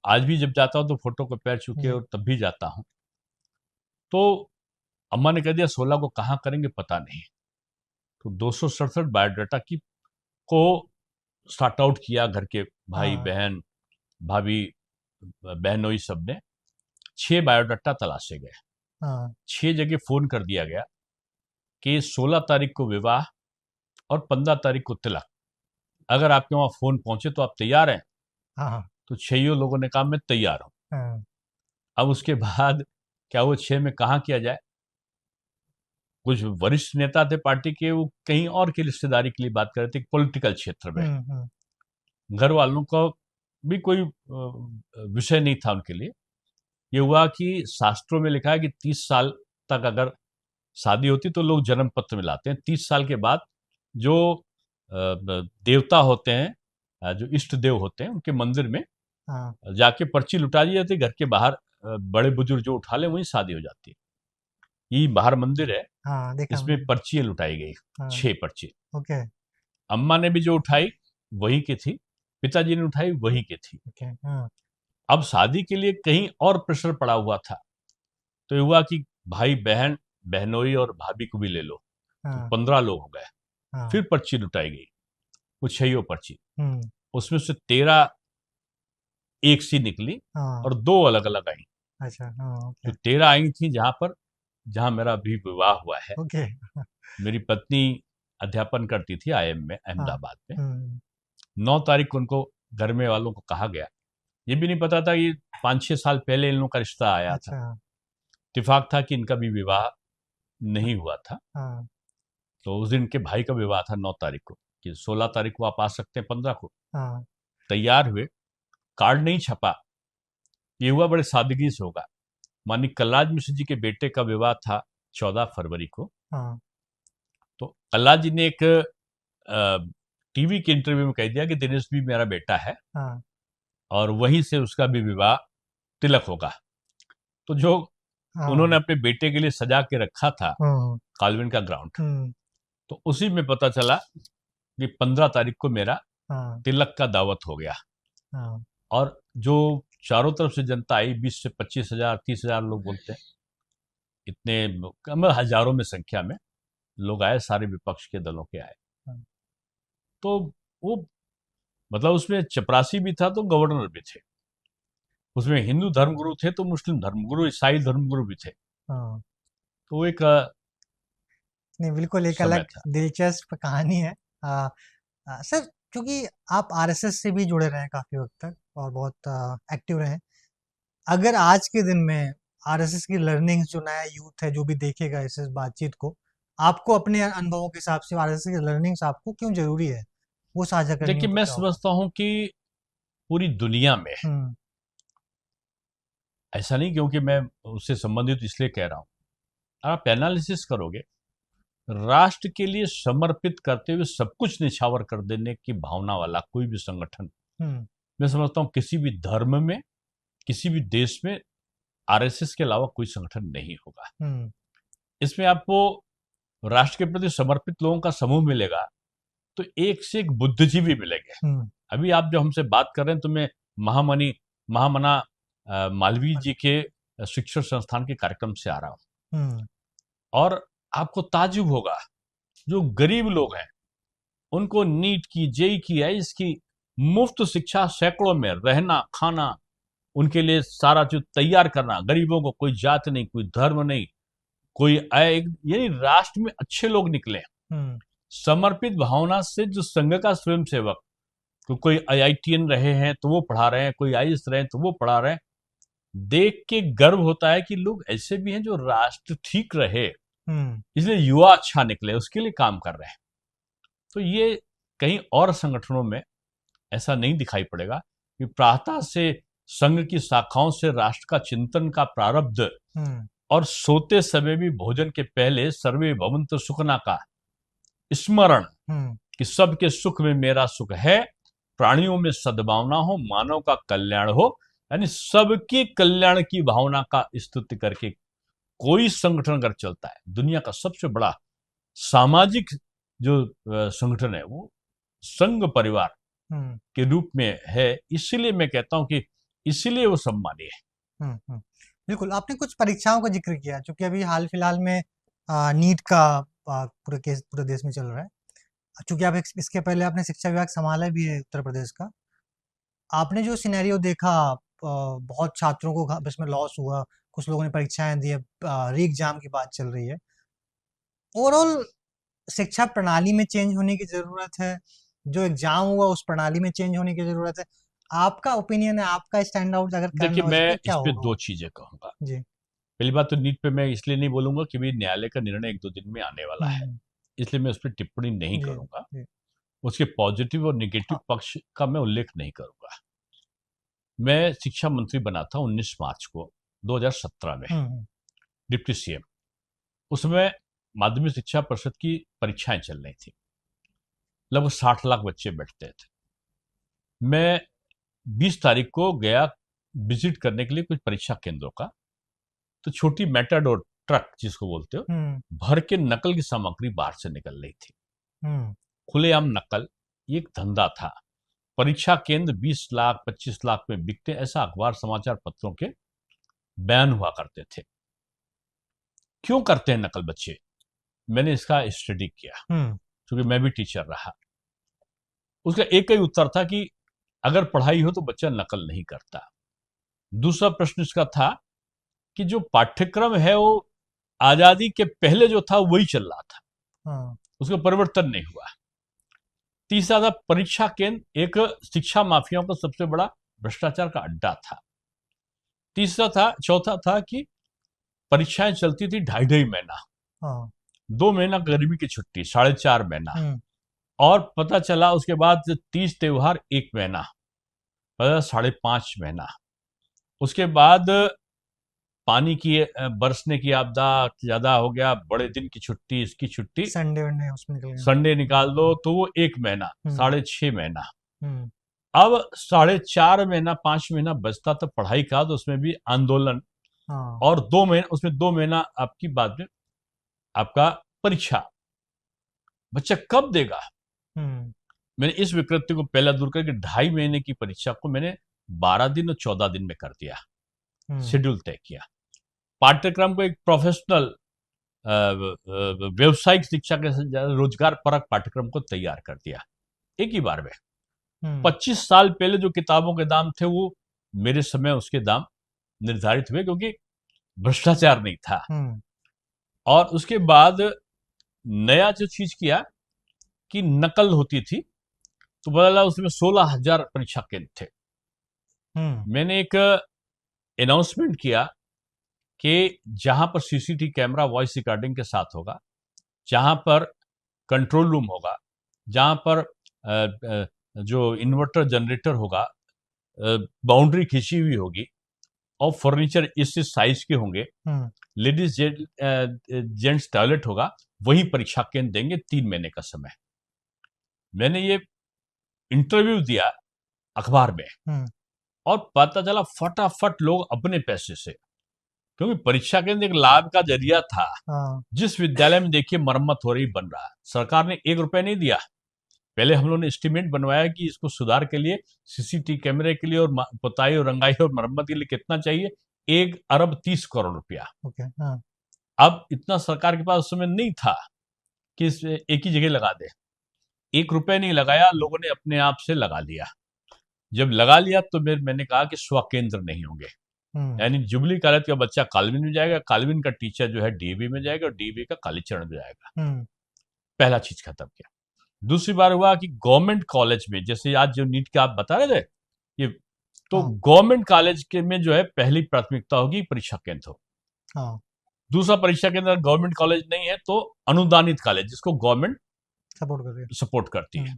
आज भी जब जाता हूँ तो फोटो को पैर छू के
जी।
और तब भी जाता हूँ। तो अम्मा ने कह दिया 16 को कहाँ करेंगे पता नहीं। तो 267 बायोडाटा की को सॉर्ट आउट किया, घर के भाई
हाँ
बहन भाभी बहनोई सब ने। 6 बायोडाटा तलाशे गए,
हाँ
6 जगह फोन कर दिया गया कि 16 तारीख को विवाह और 15 तारीख को तिलक। अगर आपके वहां फोन पहुंचे तो आप तैयार हैं?
हाँ
तो 6 लोगों ने कहा मैं तैयार हूं।
हाँ
अब उसके बाद क्या वो 6 में कहाँ किया जाए? कुछ वरिष्ठ नेता थे पार्टी के, वो कहीं और की रिश्तेदारी के लिए बात कर रहे थे पॉलिटिकल क्षेत्र में।
हम्म।
घर वालों का भी कोई विषय नहीं था उनके लिए। ये हुआ कि शास्त्रों में लिखा है कि 30 साल तक अगर शादी होती तो लोग जन्म पत्र में लाते हैं। 30 साल के बाद जो देवता होते हैं, जो इष्ट देव होते हैं, उनके मंदिर में
हाँ
जाके पर्ची लुटा दी जाती है। घर के बाहर बड़े बुजुर्ग जो उठा ले वहीं शादी हो जाती है। ये बाहर मंदिर है,
हाँ देखा
इसमें
मैंने।
पर्चियां लुटाई गई।
हाँ
6 पर्ची।
ओके।
अम्मा ने भी जो उठाई वही की थी, पिताजी ने उठाई वही की थी।
ओके। हाँ
अब शादी के लिए कहीं और प्रेशर पड़ा हुआ था। तो ये हुआ कि भाई बहन बहनोई और भाभी को भी ले लो। तो
हाँ
15 लोग हो गए।
हाँ
फिर पर्ची लुटाई गई, वो 6 पर्ची।
हम्म।
उसमें से 13 एक सी निकली
हाँ
और 2 अलग अलग आई।
अच्छा। हाँ
जो
ओके।
13 आई थी जहां मेरा अभी विवाह हुआ है।
ओके।
मेरी पत्नी अध्यापन करती थी आईएम में
हाँ
अहमदाबाद में।
हम्म।
9 तारीख को उनको घर में वालों को कहा गया। ये भी नहीं पता था कि 5-6 साल पहले इन लोगों का रिश्ता आया था।
अच्छा।
इत्तेफाक था कि इनका भी विवाह नहीं हुआ था।
हाँ
तो उस दिन इनके भाई का विवाह था 9 तारीख को, कि 16 तारीख को आप आ सकते हैं 15 को।
हाँ
तैयार हुए, कार्ड नहीं छपा। ये हुआ बड़े सादगी से होगा। मानिक कलराज मिश्र जी के बेटे का विवाह था 14 फरवरी को।
हाँ
तो कलराज जी ने एक टीवी के इंटरव्यू में कह दिया कि दिनेश भी मेरा बेटा है
हाँ
और वहीं से उसका भी विवाह तिलक होगा। तो जो उन्होंने
हाँ
अपने बेटे के लिए सजा के रखा था
हम्म।
काल्विन का ग्राउंड,
हम्म।
तो उसी में पता चला कि 15 तारीख को मेरा
हाँ
तिलक का दावत हो गया।
हाँ
और जो चारों तरफ से जनता आई, 20 से 25 हजार 30 हजार लोग बोलते हैं, इतने कम हजारों में संख्या में लोग आए, सारे विपक्ष के दलों के आए।
हाँ
तो वो मतलब उसमें चपरासी भी था तो गवर्नर भी थे, उसमें हिंदू धर्मगुरु थे तो मुस्लिम धर्मगुरु, ईसाई धर्मगुरु भी थे।
हाँ
तो वो एक
नहीं, बिल्कुल एक
समय
अलग
था।
दिलचस्प कहानी है। सर, चूंकि आप आरएसएस से भी जुड़े रहे हैं काफी वक्त तक और बहुत एक्टिव रहे हैं, अगर आज के दिन में आरएसएस की लर्निंग्स, जो नया यूथ है जो भी देखेगा इस बातचीत को, आपको अपने अनुभवों के हिसाब से आरएसएस की लर्निंग्स आपको क्यों जरूरी है, वो साझा करनी हो
देखिए,
तो
मैं
क्या होगा?
समझता हूँ कि पूरी दुनिया में,
हम्म।
ऐसा नहीं क्योंकि मैं उससे संबंधित इसलिए कह रहा हूँ, आप एनालिसिस करोगे, राष्ट्र के लिए समर्पित करते हुए सब कुछ निछावर कर देने की भावना वाला कोई भी संगठन,
हम्म।
मैं समझता हूँ किसी भी धर्म में, किसी भी देश में आरएसएस के अलावा कोई संगठन नहीं होगा।
हम्म।
इसमें आपको राष्ट्र के प्रति समर्पित लोगों का समूह मिलेगा, तो एक से एक बुद्धिजीवी मिलेंगे।
हम्म।
अभी आप जो हमसे बात कर रहे हैं, तो मैं महामना मालवीय जी के शिक्षण संस्थान के कार्यक्रम से आ रहा हूँ,
हम्म।
और आपको ताज्जुब होगा, जो गरीब लोग हैं उनको नीट की, जेई की, आईएएस की मुफ्त शिक्षा, सैकड़ों में रहना खाना, उनके लिए सारा चीज तैयार करना, गरीबों को कोई जात नहीं, कोई धर्म नहीं, कोई आय, यानी राष्ट्र में अच्छे लोग निकले
हम्म।
समर्पित भावना से। जो संघ का स्वयंसेवक, तो कोई आईआईटीएन रहे हैं तो वो पढ़ा रहे हैं, कोई आईएएस रहे हैं तो वो पढ़ा रहे हैं, देख के गर्व होता है कि लोग ऐसे भी हैं जो राष्ट्र ठीक रहे,
हम्म।
इसलिए युवा अच्छा निकले, उसके लिए काम कर रहे हैं। तो ये कहीं और संगठनों में ऐसा नहीं दिखाई पड़ेगा कि प्रातः से संघ की शाखाओं से राष्ट्र का चिंतन का प्रारब्ध,
हम्म।
और सोते समय भी भोजन के पहले सर्वे भवन्तु सुखना का स्मरण,
हम्म।
कि सबके सुख में मेरा सुख है, प्राणियों में सद्भावना हो, मानव का कल्याण हो, यानी सबके कल्याण की भावना का स्तुति करके कोई संगठन अगर चलता है, दुनिया का सबसे बड़ा सामाजिक जो संगठन है, वो संघ परिवार
हम्म।
के रूप में है। इसलिए मैं कहता हूं कि इसीलिए वो सम्मानीय है।
हम्म। बिल्कुल, आपने कुछ परीक्षाओं का जिक्र किया, क्योंकि अभी हाल फिलहाल में नीट का पूरे केस पूरे देश में चल रहा है। चूंकि आप इसके पहले आपने शिक्षा विभाग संभाला भी है उत्तर प्रदेश का, आपने जो सिनेरियो देखा, बहुत छात्रों को इसमें लॉस हुआ, कुछ लोगों ने परीक्षाएं दी, री एग्जाम की बात चल रही है। ओवरऑल शिक्षा प्रणाली में चेंज होने की जरूरत है, जो एग्जाम हुआ उस प्रणाली में चेंज होने की जरूरत है। आपका ओपिनियन है, आपका स्टैंड आउट अगर
देखिए,
करना हो इस पे,
मैं
क्या
इस पे
होगा
दो
वो?
चीजें कहूंगा।
जी।
पहली बात तो नीट पे मैं इसलिए नहीं बोलूंगा कि भी न्यायालय का निर्णय 1-2 दिन में आने वाला है,
हम्म।
इसलिए मैं उस पर टिप्पणी नहीं
जी।
करूंगा।
जी।
उसके पॉजिटिव और निगेटिव
हाँ।
पक्ष का मैं उल्लेख नहीं करूंगा। मैं शिक्षा मंत्री बना था 19 मार्च को 2017 में,
हम्म।
Deputy CM. उसमें माध्यमिक शिक्षा परिषद की परीक्षाएं चल रही थी, लगभग 60 लाख बच्चे बैठते थे। मैं 20 तारीख को गया विजिट करने के लिए कुछ परीक्षा केंद्रों का, तो छोटी मेटाडोर ट्रक जिसको बोलते हो,
हम्म।
भर के नकल की सामग्री बाहर से निकल रही थी।
हम्म।
खुलेआम नकल, ये एक धंधा था। परीक्षा केंद्र 20 लाख 25 लाख में बिकते, ऐसा अखबार समाचार पत्रों के बयान हुआ करते थे। क्यों करते हैं नकल बच्चे? मैंने इसका स्टडी किया,
हम्म।
क्योंकि मैं भी टीचर रहा। उसका एक ही उत्तर था कि अगर पढ़ाई हो तो बच्चा नकल नहीं करता। दूसरा प्रश्न इसका था कि जो पाठ्यक्रम है वो आजादी के पहले जो था वही चल रहा था,
हाँ।
उसका परिवर्तन नहीं हुआ। तीसरा था परीक्षा केंद्र एक शिक्षा माफियाओं का सबसे बड़ा भ्रष्टाचार का अड्डा था। चौथा था कि परीक्षाएं चलती थी 2.5 महीना,
हाँ।
2 महीना गर्मी की छुट्टी, 4.5 महीना,
हम्म।
और पता चला उसके बाद 30 त्योहार 1 महीना, पता 5.5 महीना। उसके बाद पानी की बरसने की आपदा ज्यादा हो गया, बड़े दिन की छुट्टी, इसकी छुट्टी,
संडे वनडे उसमें निकल गया।
संडे निकाल दो तो वो 1 महीना,
हम्म।
6.5 महीना।
हम्म।
अब 4.5 महीना 5 महीना बचता तो पढ़ाई का, तो उसमें भी आंदोलन,
हाँ।
और 2 महीना, उसमें 2 महीना आपकी बाद में आपका परीक्षा। बच्चा कब देगा?
हम्म।
मैंने इस विकृति को पहला दूर करके 2.5 महीने की परीक्षा को मैंने 12 दिन और 14 दिन में कर दिया,
हम्म।
शेड्यूल तय किया। पाठ्यक्रम को एक प्रोफेशनल व्यवसायिक शिक्षा के रोजगार परक पाठ्यक्रम को तैयार कर दिया एक ही बार में।
हम्म।
25 साल पहले जो किताबों के दाम थे वो मेरे समय उसके दाम निर्धारित हुए, क्योंकि भ्रष्टाचार नहीं था।
हम्म।
और उसके बाद नया जो चीज किया कि नकल होती थी, तो बदला उसमें 16,000 परीक्षा केंद्र थे। मैंने एक अनाउंसमेंट किया कि जहां पर सीसीटीवी कैमरा वॉइस रिकॉर्डिंग के साथ होगा, जहां पर कंट्रोल रूम होगा, जहां पर जो इन्वर्टर जनरेटर होगा, बाउंड्री खींची हुई होगी और फर्नीचर इस साइज के होंगे, लेडीज जेंट्स टॉयलेट होगा, वही परीक्षा केंद्र देंगे 3 महीने का समय। मैंने ये इंटरव्यू दिया अखबार में और पता चला फटाफट लोग अपने पैसे से, क्योंकि परीक्षा केंद्र एक लाभ का जरिया था। जिस विद्यालय में देखिए मरम्मत हो रही, बन रहा, सरकार ने 1 रुपया नहीं दिया। पहले हम लोगों ने एस्टिमेट बनवाया कि इसको सुधार के लिए, सीसीटीवी कैमरे के लिए और पुताई और रंगाई और मरम्मत के लिए कितना चाहिए, 1 अरब 30 करोड़ रुपया। अब इतना सरकार के पास उस समय नहीं था कि एक ही जगह लगा दे। 1 रुपया नहीं लगाया, लोगों ने अपने आप से लगा लिया। जब लगा लिया तो मैंने कहा कि स्वकेंद्र नहीं होंगे, यानी जुबली कॉलेज का बच्चा काल्विन में जाएगा, काल्विन का टीचर जो है डीएवी में जाएगा और डीएवी का कालीचरण में जाएगा। पहला चीज खत्म किया। दूसरी बार हुआ कि गवर्नमेंट कॉलेज में, जैसे आज जो नीट का आप बता रहे थे, ये तो गवर्नमेंट कॉलेज के में जो है पहली प्राथमिकता होगी परीक्षा केंद्र हो। दूसरा परीक्षा केंद्र गवर्नमेंट कॉलेज नहीं है तो अनुदानित कॉलेज, जिसको गवर्नमेंट सपोर्ट करती है,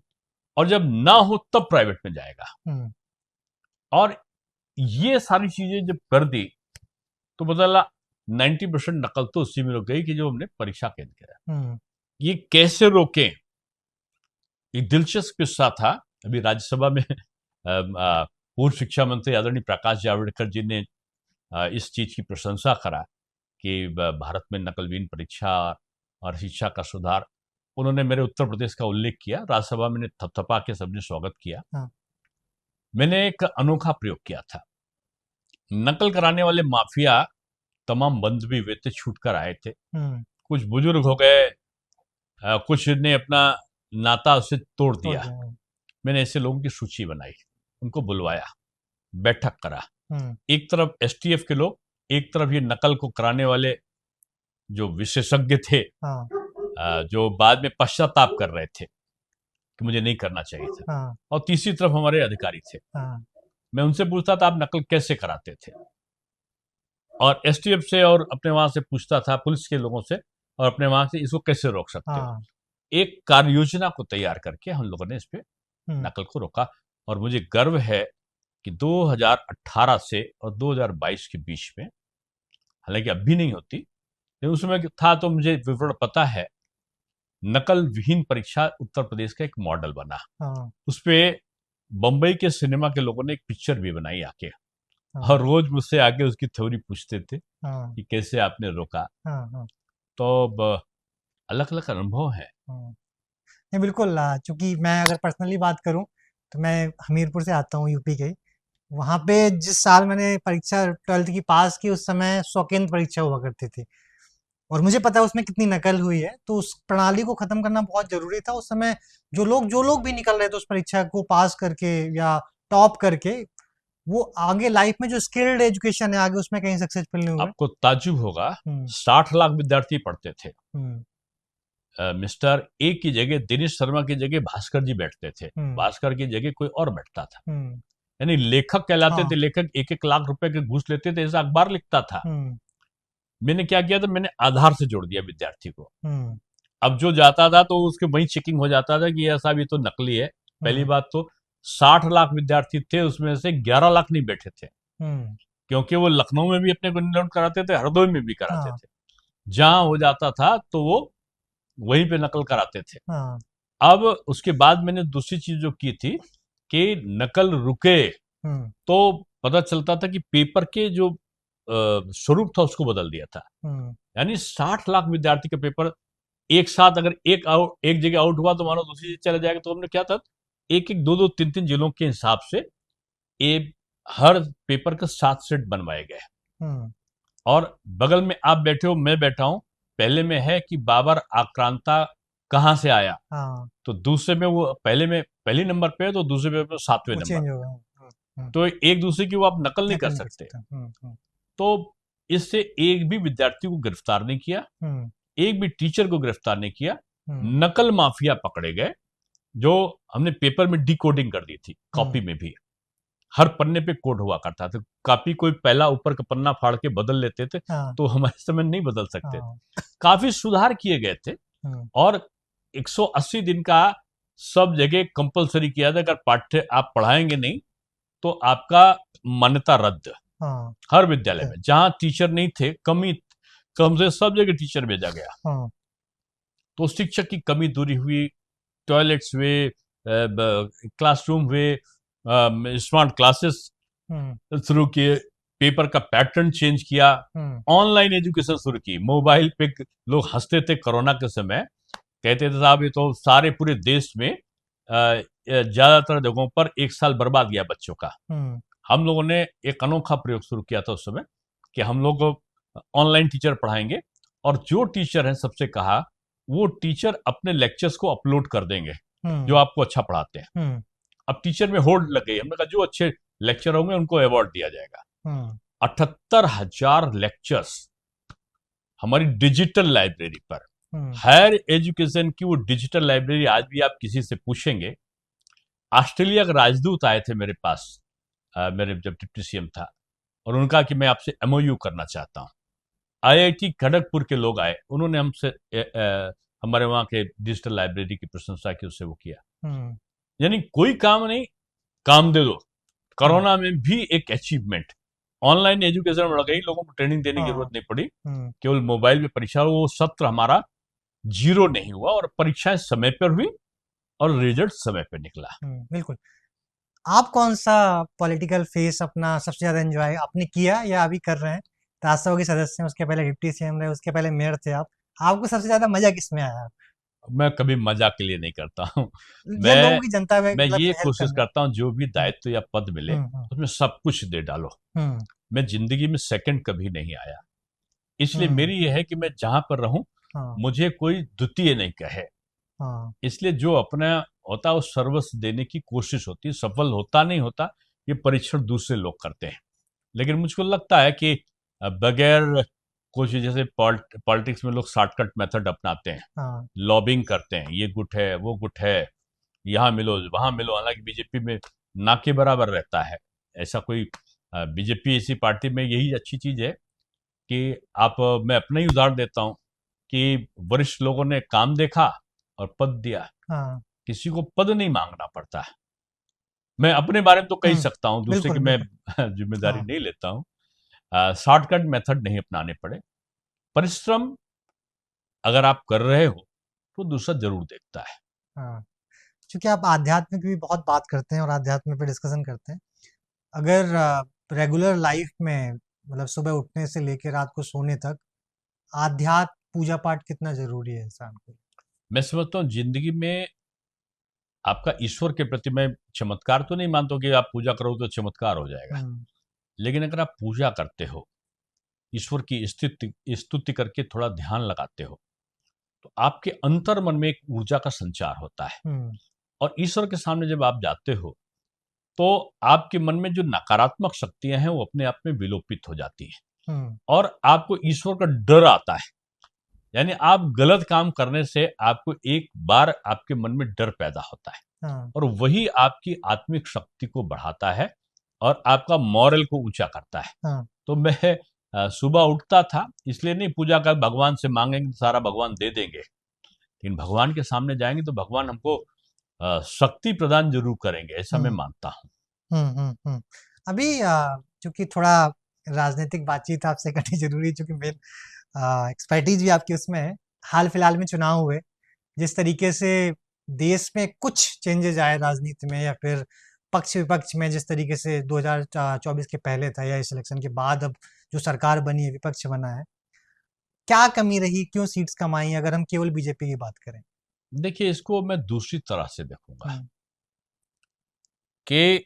और जब ना हो तब प्राइवेट में जाएगा। और ये सारी चीजें जब कर दी तो बदला 90% नकल तो उसी में रुक गई कि जो हमने परीक्षा केंद्र किया। ये कैसे रोकें? एक दिलचस्प किस्सा था। अभी राज्यसभा में पूर्व शिक्षा मंत्री आदरणीय प्रकाश जावड़ेकर जी ने इस चीज की प्रशंसा करा कि भारत में नकलविहीन परीक्षा और शिक्षा का सुधार। उन्होंने मेरे उत्तर प्रदेश का उल्लेख किया। राज्यसभा में थपथपा के सबने स्वागत किया। मैंने एक अनोखा प्रयोग किया था। नकल कराने वाले माफिया तमाम बंद भी हुए थे, छूट कर आए थे। कुछ बुजुर्ग हो गए, कुछ ने अपना नाता उससे तोड़ दिया। मैंने ऐसे लोगों की सूची बनाई, उनको बुलवाया, बैठक करा। एक तरफ एसटीएफ के लोग, एक तरफ ये नकल को कराने वाले जो विशेषज्ञ थे, जो बाद में पश्चाताप कर रहे थे कि मुझे नहीं करना चाहिए था, और तीसरी तरफ हमारे अधिकारी थे। मैं उनसे पूछता था आप नकल कैसे कराते थे, और एसटीएफ से और अपने वहां से पूछता था, पुलिस के लोगों से और अपने वहां से, इसको कैसे रोक सकते हो। एक कार्य योजना को तैयार करके हम लोगों ने इस पे नकल को रोका। और मुझे गर्व है कि 2018 से और 2022 के बीच में, हालांकि अब भी नहीं होती, लेकिन उस समय था तो मुझे विवरण पता है, नकल विहीन परीक्षा उत्तर प्रदेश का एक मॉडल बना। उसपे बंबई के सिनेमा के लोगों ने एक पिक्चर भी बनाई आके, और रोज मुझसे आके उसकी थ्योरी पूछते थे कि कैसे आपने रोका। तो अलग अलग अनुभव है।
नहीं, बिल्कुल। चूंकि मैं अगर पर्सनली बात करूं तो मैं हमीरपुर से आता हूं, यूपी के। वहां पे जिस साल मैंने परीक्षा 12th की पास की, उस समय स्वकेंद्र परीक्षा हुआ करती थी, और मुझे पता है उसमें कितनी नकल हुई है। तो उस प्रणाली को खत्म करना बहुत जरूरी था। उस समय जो लोग भी निकल रहे थे उस परीक्षा को पास करके या टॉप करके, वो आगे लाइफ में जो स्किल्ड एजुकेशन है आगे, उसमें कहीं सक्सेसफुल नहीं हुआ।
आपको ताज्जुब होगा, 60 लाख विद्यार्थी पढ़ते थे। मिस्टर ए की जगह, दिनेश शर्मा की जगह भास्कर जी बैठते थे, भास्कर की जगह कोई और बैठता था। यानी लेखक कहलाते थे। लेखक 1-1 लाख रुपए के घूस लेते थे, ऐसा अखबार लिखता था। मैंने क्या किया था, मैंने आधार से जोड़ दिया विद्यार्थी को। अब जो जाता था तो उसके वही चेकिंग हो जाता था कि ऐसा भी तो नकली है। पहली बात तो 60 लाख विद्यार्थी थे, उसमें से 11 लाख नहीं बैठे थे, क्योंकि वो लखनऊ में भी अपने को एनरोल कराते थे, हरदोई में भी कराते थे। जहां हो जाता था तो वो वहीं पे नकल कराते थे। अब उसके बाद मैंने दूसरी चीज जो की थी कि नकल रुके, तो पता चलता था कि पेपर के जो स्वरूप था उसको बदल दिया था। यानी 60 लाख विद्यार्थी का पेपर एक साथ, अगर एक जगह आउट हुआ तो मानो दूसरी जगह चला जाएगा। तो हमने क्या था, 1-1, 2-2, 3-3 जिलों के हिसाब से हर पेपर का 7 सेट बनवाए गए। और बगल में आप बैठे हो, मैं बैठा हूं, पहले में है कि बाबर आक्रांता कहां से आया, तो दूसरे में वो पहले नंबर पे है, तो दूसरे पे 7वें नंबर। तो एक दूसरे की वो आप नकल नहीं कर सकते। तो इससे एक भी विद्यार्थी को गिरफ्तार नहीं किया, एक भी टीचर को गिरफ्तार नहीं किया।
हम्म,
नकल माफिया पकड़े गए, जो हमने पेपर में डिकोडिंग कर दी थी, कॉपी में भी हर पन्ने पे कोड हुआ करता था। कॉपी कोई पहला ऊपर का पन्ना फाड़ के बदल लेते थे,
हाँ,
तो हमारे समय नहीं बदल सकते थे।
हाँ,
काफी सुधार किए गए थे।
हम्म,
और 180 दिन का सब जगह कंपलसरी किया था, अगर पाठ्य आप पढ़ाएंगे नहीं तो आपका मान्यता रद्द।
हाँ,
हर विद्यालय
okay,
में जहां टीचर नहीं थे, कम से सब जगह टीचर भेजा गया।
हाँ,
तो शिक्षक की कमी दूरी हुई, टॉयलेट्स हुए, क्लासरूम हुए, स्मार्ट क्लासेस शुरू किए, पेपर का पैटर्न चेंज किया,
हम्म,
ऑनलाइन एजुकेशन शुरू की। मोबाइल पे लोग हंसते थे कोरोना के समय, कहते थे साहब ये तो सारे पूरे देश में ज्यादातर जगहों पर एक साल बर्बाद गया बच्चों का।
हम्म,
हम लोगों ने एक अनोखा प्रयोग शुरू किया था उस समय कि हम लोग ऑनलाइन टीचर पढ़ाएंगे, और जो टीचर हैं सबसे कहा वो टीचर अपने लेक्चर्स को अपलोड कर देंगे जो
हम्म,
आपको अच्छा पढ़ाते हैं।
हम्म,
अब टीचर में होड़ लग गई, हमने कहा जो अच्छे लेक्चर होंगे उनको अवार्ड दिया जाएगा।
हम्म,
78,000 लेक्चर्स हमारी डिजिटल लाइब्रेरी पर।
हम्म,
हायर एजुकेशन की वो डिजिटल लाइब्रेरी आज भी आप किसी से पूछेंगे। ऑस्ट्रेलिया के राजदूत आए थे मेरे पास, मेरे जब डिप्टी सीएम था, और उनका कि मैं आपसे एमओयू करना चाहता हूं। आईआईटी खड़गपुर के लोग आए, उन्होंने हमसे हमारे वहां के डिजिटल लाइब्रेरी की प्रशंसा की, उससे वो किया।
हम्म,
यानी कोई काम नहीं, काम दे दो।
हाँ,
कोरोना में भी एक अचीवमेंट, ऑनलाइन एजुकेशन बढ़ गई, लोगों को ट्रेनिंग देने की
हाँ,
जरूरत नहीं पड़ी,
हम्म,
केवल मोबाइल पे परीक्षा। वो सत्र हमारा जीरो नहीं हुआ, और परीक्षाएं समय पर हुई और रिजल्ट समय पर निकला।
बिल्कुल। आप कौन सा पॉलिटिकल फेस अपना सबसे ज्यादा एंजॉय आपने किया या अभी कर रहे हैं? राज्यसभा के सदस्य हैं, उसके पहले डिप्टी सीएम रहे, उसके पहले मेयर थे आप। आपको सबसे ज्यादा मजा किस में आया?
मैं कभी मजाक के लिए नहीं करता हूँ।
या
मैं
लोगों की जनता में
मैं
मतलब
ये
हेल्प
कोशिश
करने?
करता हूँ जो भी
हम्म,
दायित्व या पद मिले
हम्म,
उसमें सब कुछ दे डालो।
हम्म,
मैं जिंदगी में सेकंड कभी नहीं आया, इसलिए
हम्म,
मेरी ये है कि मैं जहां पर रहूं
हाँ,
मुझे कोई द्वितीय नहीं कहे।
हाँ,
इसलिए जो अपना होता है वो सर्वस्व देने की कोशिश होती है। सफल होता नहीं होता, ये परीक्षण दूसरे लोग करते हैं। लेकिन मुझको लगता है कि बगैर कुछ, जैसे पॉलिटिक्स में लोग शॉर्टकट मेथड अपनाते हैं,
हाँ,
लॉबिंग करते हैं, ये गुट है वो गुट है, यहाँ मिलो वहां मिलो। हालांकि बीजेपी में ना के बराबर रहता है ऐसा कोई। बीजेपी ऐसी पार्टी में यही अच्छी चीज है कि आप, मैं अपना ही उदाहरण देता हूँ कि वरिष्ठ लोगों ने काम देखा और पद दिया।
हाँ,
किसी को पद नहीं मांगना पड़ता है। मैं अपने बारे में तो कह
हम्म,
सकता हूँ, दूसरे
बिल्कुल,
की मैं
बिल्कुल,
जिम्मेदारी
हाँ,
नहीं लेता हूँ। शॉर्टकट मेथड नहीं अपनाने पड़े। परिश्रम अगर आप कर रहे हो तो दूसरा जरूर देखता है।
हाँ। क्योंकि आप आध्यात्म की भी बहुत बात करते हैं और आध्यात्म पे डिस्कशन करते हैं। अगर रेगुलर लाइफ में मतलब सुबह उठने से लेकर रात को सोने तक आध्यात्म पूजा पाठ कितना जरूरी है इंसान को?
मैं समझता हूँ जिंदगी में आपका ईश्वर के प्रति, मैं चमत्कार तो नहीं मानता कि आप पूजा करो तो चमत्कार हो जाएगा।
हम्म,
लेकिन अगर आप पूजा करते हो, ईश्वर की स्तुति करके थोड़ा ध्यान लगाते हो, तो आपके अंतर मन में एक ऊर्जा का संचार होता है।
हम्म,
और ईश्वर के सामने जब आप जाते हो तो आपके मन में जो नकारात्मक शक्तियां हैं वो अपने आप में विलोपित हो जाती हैं,
हम्म,
और आपको ईश्वर का डर आता है। यानी आप गलत काम करने से आपको एक बार आपके मन में डर पैदा होता है,
हाँ,
और वही आपकी आत्मिक शक्ति को बढ़ाता है और आपका मॉरल को ऊंचा करता है।
हाँ,
तो मैं सुबह उठता था, इसलिए नहीं पूजा कर भगवान से मांगेंगे तो सारा भगवान दे देंगे, लेकिन भगवान के सामने जाएंगे तो भगवान हमको शक्ति प्रदान जरूर करेंगे, ऐसा मैं
हम्म,
मानता हूँ।
हम्म। अभी चूंकि थोड़ा राजनीतिक बातचीत आपसे करनी जरूरी है, चूंकि मेन एक्सपर्टीज भी आपकी उसमें है। हाल फिलहाल में चुनाव हुए, जिस तरीके से देश में कुछ चेंजेस आए राजनीति में या फिर पक्ष विपक्ष में, जिस तरीके से 2024 के पहले था या इस इलेक्शन के बाद अब जो सरकार बनी है, विपक्ष बना है, क्या कमी रही, क्यों सीट्स कम आई अगर हम केवल बीजेपी की बात करें?
देखिए, इसको मैं दूसरी तरह से देखूंगा
हम्म,
कि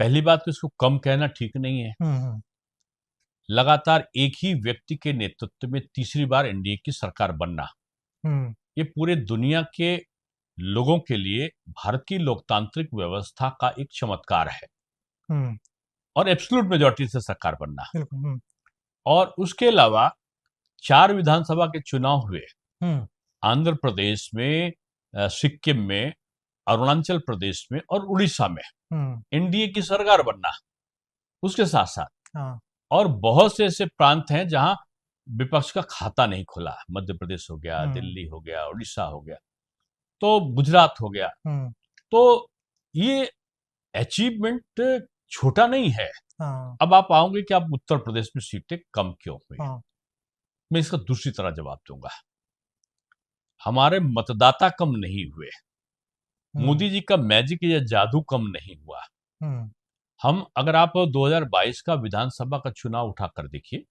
पहली बात तो इसको कम कहना ठीक नहीं है।
हम्म,
लगातार एक ही व्यक्ति के नेतृत्व में तीसरी बार एनडीए की सरकार बनना,
हम्म,
ये पूरे दुनिया के लोगों के लिए भारत की लोकतांत्रिक व्यवस्था का एक चमत्कार है,
हम्म,
और एब्सोल्यूट मेजॉरिटी से सरकार बनना।
बिल्कुल,
और उसके अलावा 4 विधानसभा के चुनाव हुए,
हम्म
आंध्र प्रदेश में, सिक्किम में, अरुणाचल प्रदेश में और उड़ीसा में
हम्म
एनडीए की सरकार बनना, उसके साथ साथ
हाँ
और बहुत से ऐसे प्रांत हैं जहां विपक्ष का खाता नहीं खुला। मध्य प्रदेश हो गया, दिल्ली हो गया, उड़ीसा हो गया, तो गुजरात हो गया।
हम्म
तो ये अचीवमेंट छोटा नहीं है।
हाँ
अब आप आओगे कि आप उत्तर प्रदेश में सीटें कम क्यों हुई,
हाँ
मैं इसका दूसरी तरह जवाब दूंगा। हमारे मतदाता कम नहीं हुए, मोदी जी का मैजिक या जादू कम नहीं हुआ।
हम्म
हम अगर आप 2022 का विधानसभा का चुनाव उठाकर देखिए,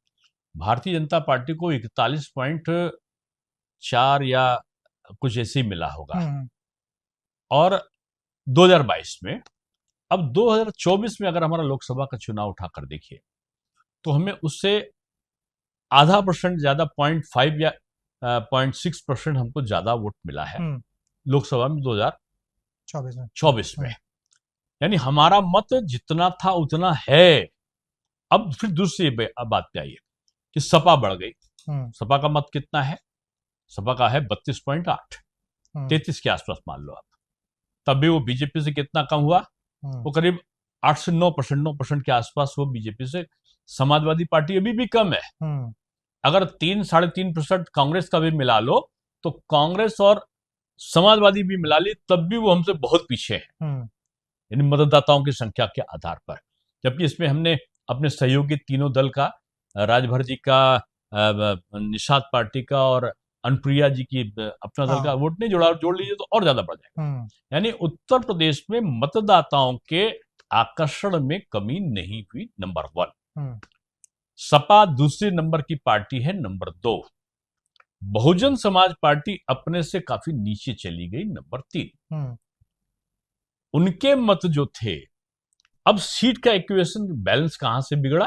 भारतीय जनता पार्टी को 41.4 या कुछ ऐसे ही मिला होगा।
हम्म
और 2022 में, अब 2024 में अगर हमारा लोकसभा का चुनाव उठाकर देखिए तो हमें उससे आधा % ज्यादा 0.5 या 0.6% हमको ज्यादा वोट मिला है लोकसभा में 2024 में। यानी हमारा मत जितना था उतना है। अब फिर दूसरी बात पे आइए कि सपा बढ़ गई। सपा का मत कितना है? सपा का है 32.8, 33 के आसपास मान लो आप। तब भी वो बीजेपी से कितना कम हुआ? वो करीब 8 से 9% के आसपास वो बीजेपी से। समाजवादी पार्टी अभी भी कम है। अगर 3-3.5% कांग्रेस का भी मिला लो तो कांग्रेस और समाजवादी भी मिला ली तब भी वो हमसे बहुत पीछे है, यानी मतदाताओं की संख्या के आधार पर। जबकि इसमें हमने अपने सहयोगी तीनों दल का, राजभर जी का, निषाद पार्टी का और अनुप्रिया जी की अपना दल का वोट नहीं जोड़ा, जोड़ लीजिए तो और ज्यादा बढ़ जाएगा। यानी उत्तर प्रदेश में मतदाताओं के आकर्षण में कमी नहीं हुई, नंबर 1। सपा दूसरे नंबर की पार्टी है, नंबर 2। बहुजन समाज पार्टी अपने से काफी नीचे चली गई, नंबर 3। उनके मत जो थे, अब सीट का इक्वेशन बैलेंस कहां से बिगड़ा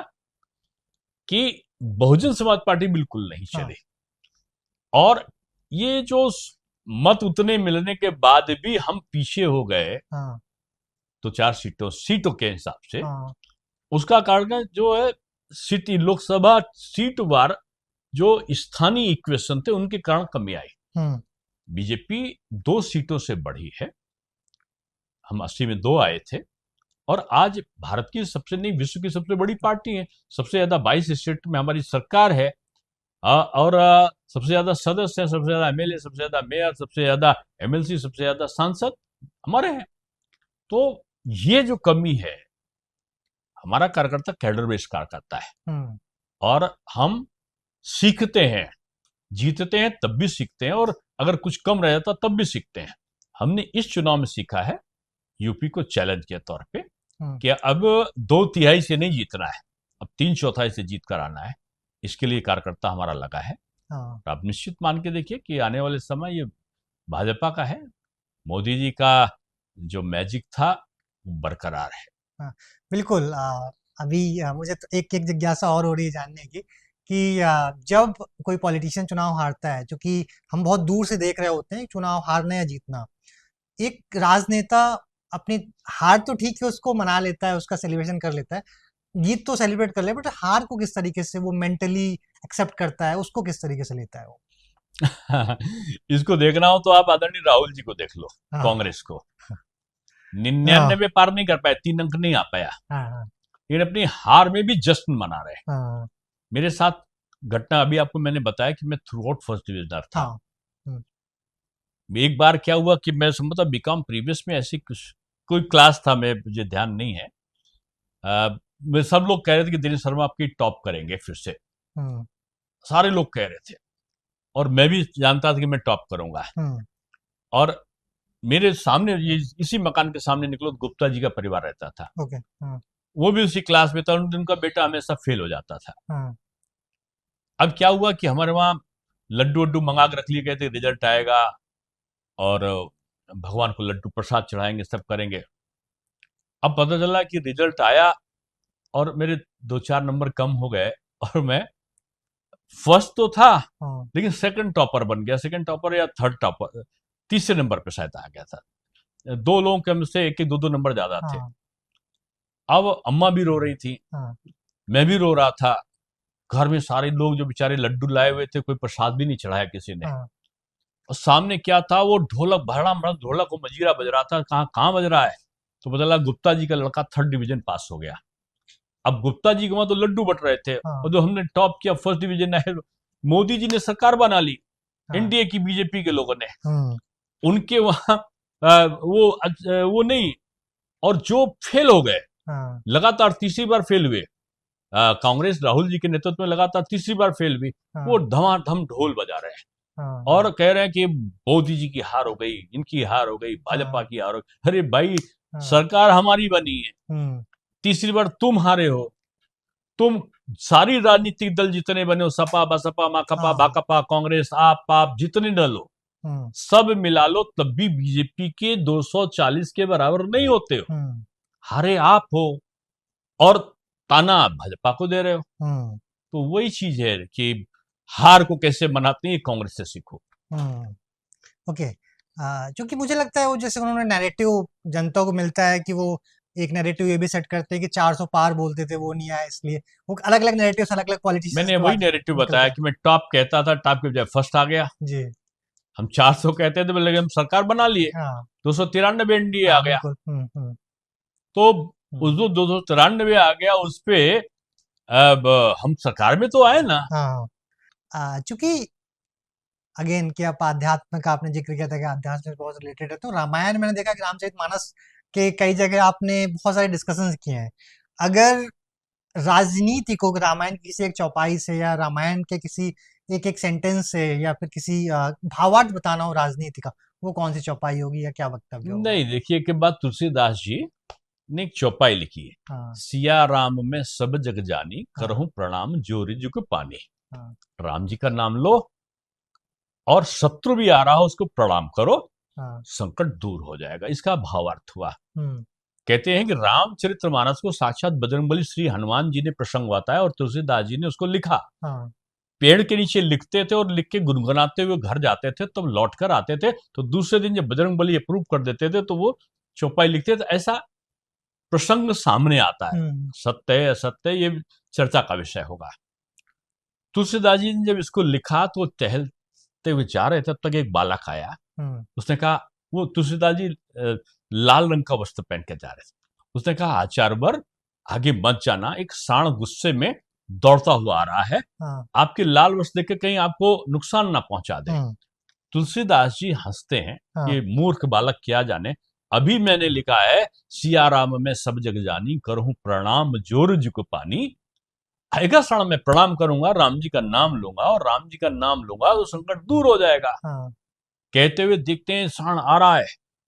कि बहुजन समाज पार्टी बिल्कुल नहीं चले। और ये जो मत उतने मिलने के बाद भी हम पीछे हो गए तो 4 सीटों के हिसाब से, उसका कारण जो है सिटी लोकसभा सीट वार जो स्थानीय इक्वेशन थे उनके कारण कमी आई। बीजेपी 2 सीटों से बढ़ी है, हम 80 में 2 आए थे और आज भारत की सबसे नहीं विश्व की सबसे बड़ी पार्टी है। सबसे ज्यादा 22 स्टेट में हमारी सरकार है और सबसे ज्यादा सदस्य है, सबसे ज्यादा एमएलए, सबसे ज्यादा मेयर, सबसे ज्यादा एमएलसी, सबसे ज्यादा सांसद हमारे हैं। तो ये जो कमी है, हमारा कार्यकर्ता कैडर बेस्ड कार्यकर्ता है और हम सीखते हैं, जीतते हैं तब भी सीखते हैं और अगर कुछ कम रह जाता तब भी सीखते हैं। हमने इस चुनाव में सीखा है यूपी को चैलेंज के तौर पे कि अब 2/3 से नहीं जीतना है, अब 3/4 से जीत कर आना है। इसके लिए कार्यकर्ता हमारा लगा है। आप निश्चित मान के देखिए कि आने वाले समय ये भाजपा का है। मोदी जी का जो मैजिक था वो बरकरार है।
बिल्कुल। अभी मुझे तो एक जिज्ञासा और हो रही है जानने की कि जब कोई पॉलिटिशियन चुनाव हारता है, जो कि हम बहुत दूर से देख रहे होते हैं चुनाव हारना या जीतना, एक राजनेता अपनी हार तो ठीक है उसको मना लेता है, उसका सेलिब्रेशन कर लेता है, जीत तो सेलिब्रेट कर ले, बट हार को किस तरीके से वो मेंटली एक्सेप्ट करता है, उसको किस तरीके से लेता है वो?
इसको देखना हो तो आप आदरणीय राहुल जी को देख लो, कांग्रेस को 99 पार नहीं कर पाए, 3 अंक नहीं आ पाया, लेकिन अपनी हार में भी जश्न मना रहे। मेरे साथ घटना अभी आपको मैंने बताया कि मैं थ्रू आउट फर्स्ट डिविजनर था। एक बार क्या हुआ कि मैं मतलब बीकॉम प्रीवियस में ऐसी कोई क्लास था, मैं मुझे ध्यान नहीं है, मैं सब लोग कह रहे थे कि दिनेश शर्मा आपकी टॉप करेंगे फिर से, सारे लोग कह रहे थे और मैं भी जानता था कि मैं टॉप करूंगा। और मेरे सामने ये इसी मकान के सामने निकलो गुप्ता जी का परिवार रहता था। वो भी उसी क्लास में था, उनका बेटा हमेशा फेल हो जाता था। अब क्या हुआ कि हमारे वहां लड्डू वड्डू मंगा के रख लिए गए थे, रिजल्ट आएगा और भगवान को लड्डू प्रसाद चढ़ाएंगे, सब करेंगे। अब पता चला कि रिजल्ट आया और मेरे 2-4 नंबर कम हो गए और मैं फर्स्ट तो था लेकिन सेकंड टॉपर बन गया, सेकंड टॉपर या थर्ड टॉपर, तीसरे नंबर पे शायद आ गया था। 2 लोगों के हमसे 1-1, 2-2 नंबर ज्यादा थे। अब अम्मा भी रो रही थी, मैं भी रो रहा था, घर में सारे लोग जो बेचारे लड्डू लाए हुए थे, कोई प्रसाद भी नहीं चढ़ाया किसी ने।
हाँ,
और सामने क्या था, वो ढोलक, भड़ा भड़ा ढोलक, वो मजीरा बज रहा था। कहाँ कहाँ बज रहा है? तो पता लगा गुप्ता जी का लड़का 3rd डिवीजन पास हो गया। अब गुप्ता जी के वहां तो लड्डू बट रहे थे,
हाँ,
और जो हमने टॉप किया 1st डिवीजन है, मोदी जी ने सरकार बना ली
हाँ,
एनडीए की, बीजेपी के लोगों ने।
हम्म,
उनके वहां वो नहीं, और जो फेल हो गए,
हाँ,
लगातार तीसरी बार फेल हुए, कांग्रेस राहुल जी के नेतृत्व में लगातार तीसरी बार फेल हुई, वो
हाँ,
धमाधम ढोल बजा रहे हैं
हाँ,
और कह रहे हैं कि मोदी जी की हार हो गई, इनकी हार हो गई, भाजपा
हाँ,
की हार हो गई। अरे भाई,
हाँ,
सरकार हमारी बनी है,
हम्म,
तीसरी बार तुम हारे हो। तुम सारी राजनीतिक दल जितने बने हो, सपा बसपा माकपा
हाँ,
भाकपा कांग्रेस आप पाप, जितने दल हो,
हम्म,
सब मिला लो तब भी बीजेपी के 240 के बराबर नहीं होते हो।
हम्म,
हारे आप हो और ताना आप भाजपा को दे रहे हो।
हम्म,
तो वही चीज है कि हार को कैसे मनाते हैं, कांग्रेस से सीखो।
हम्म, ओके। क्योंकि मुझे लगता है वो जैसे उन्होंने नैरेटिव जनता को मिलता है कि वो एक नैरेटिव ये भी सेट करते हैं कि 400 पार बोलते थे वो नहीं आया, इसलिए वो अलग अलग नैरेटिव अलग अलग पॉलिटिशियंस
मैंने
के
वही
बाद
नैरेटिव बताया
निकलता है।
कि मैं टॉप कहता था, टॉप के बजाय फर्स्ट आ गया।
जी।
हम 400 कहते थे, लेकिन हम सरकार बना लिए,
हाँ,
293 एनडीए आ
हाँ,
गया।
बिल्कुल।
तो उस
हम्म,
जो 293 आ गया, उस पे अब हम सरकार में तो आए ना।
हाँ। चूंकि अगेन कि आप आध्यात्म का आपने जिक्र किया था कि अध्यात्म से बहुत रिलेटेड है, तो रामायण मैंने देखा कि रामचरितमानस के कई जगह आपने बहुत सारे डिस्कशंस किए हैं। अगर राजनीति को रामायण की किसी एक चौपाई से या रामायण के किसी एक एक सेंटेंस से या फिर किसी भावार्थ बताना हो राजनीति का, वो कौन सी चौपाई होगी या क्या वक्तव्य होगा?
नहीं, देखिए के बाद तुलसीदास जी ने एक चौपाई लिखी है,
हाँ,
सिया राम में सब जग जानी,
हाँ,
करहूं प्रणाम जोरी जुग पानी।
हाँ,
राम जी का नाम लो, और शत्रु भी आ रहा हो उसको प्रणाम करो,
हाँ,
संकट दूर हो जाएगा। इसका भावार्थ हुआ।
हम्म,
कहते हैं कि रामचरितमानस को साक्षात बजरंगबली श्री हनुमान जी ने प्रसंग बताया, और तुलसीदास जी ने उसको लिखा।
हाँ,
पेड़ के नीचे लिखते थे और लिख के गुनगुनाते हुए घर जाते थे, तब लौट कर आते थे, तो दूसरे दिन जब बजरंगबली अप्रूव कर देते थे तो वो चौपाई लिखते थे। ऐसा प्रसंग सामने आता है।
हम्म,
सत्य है असत्य है, ये चर्चा का विषय होगा। तुलसीदास जी ने जब इसको लिखा तो टहलते हुए जा रहे थे, तब तक एक बालक आया।
हम्म,
उसने कहा, वो तुलसीदास जी लाल रंग का वस्त्र पहन के जा रहे थे। उसने कहा, आचार्यवर आगे मत जाना, एक सांड गुस्से में दौड़ता हुआ आ रहा है,
हाँ,
आपके लाल वस्त्र देख के कहीं आपको नुकसान ना पहुंचा दे।
हम्म,
तुलसीदास जी हंसते हैं
हाँ,
कि मूर्ख बालक क्या जाने, अभी मैंने लिखा है, सिया राम में सब जग जानी, करहूं प्रणाम जोर जुग पानी। आएगा क्षण मैं प्रणाम करूंगा, राम जी का नाम लूंगा, और राम जी का नाम लूंगा तो संकट दूर हो जाएगा।
हाँ,
कहते हुए देखते हैं सांड आ रहा है,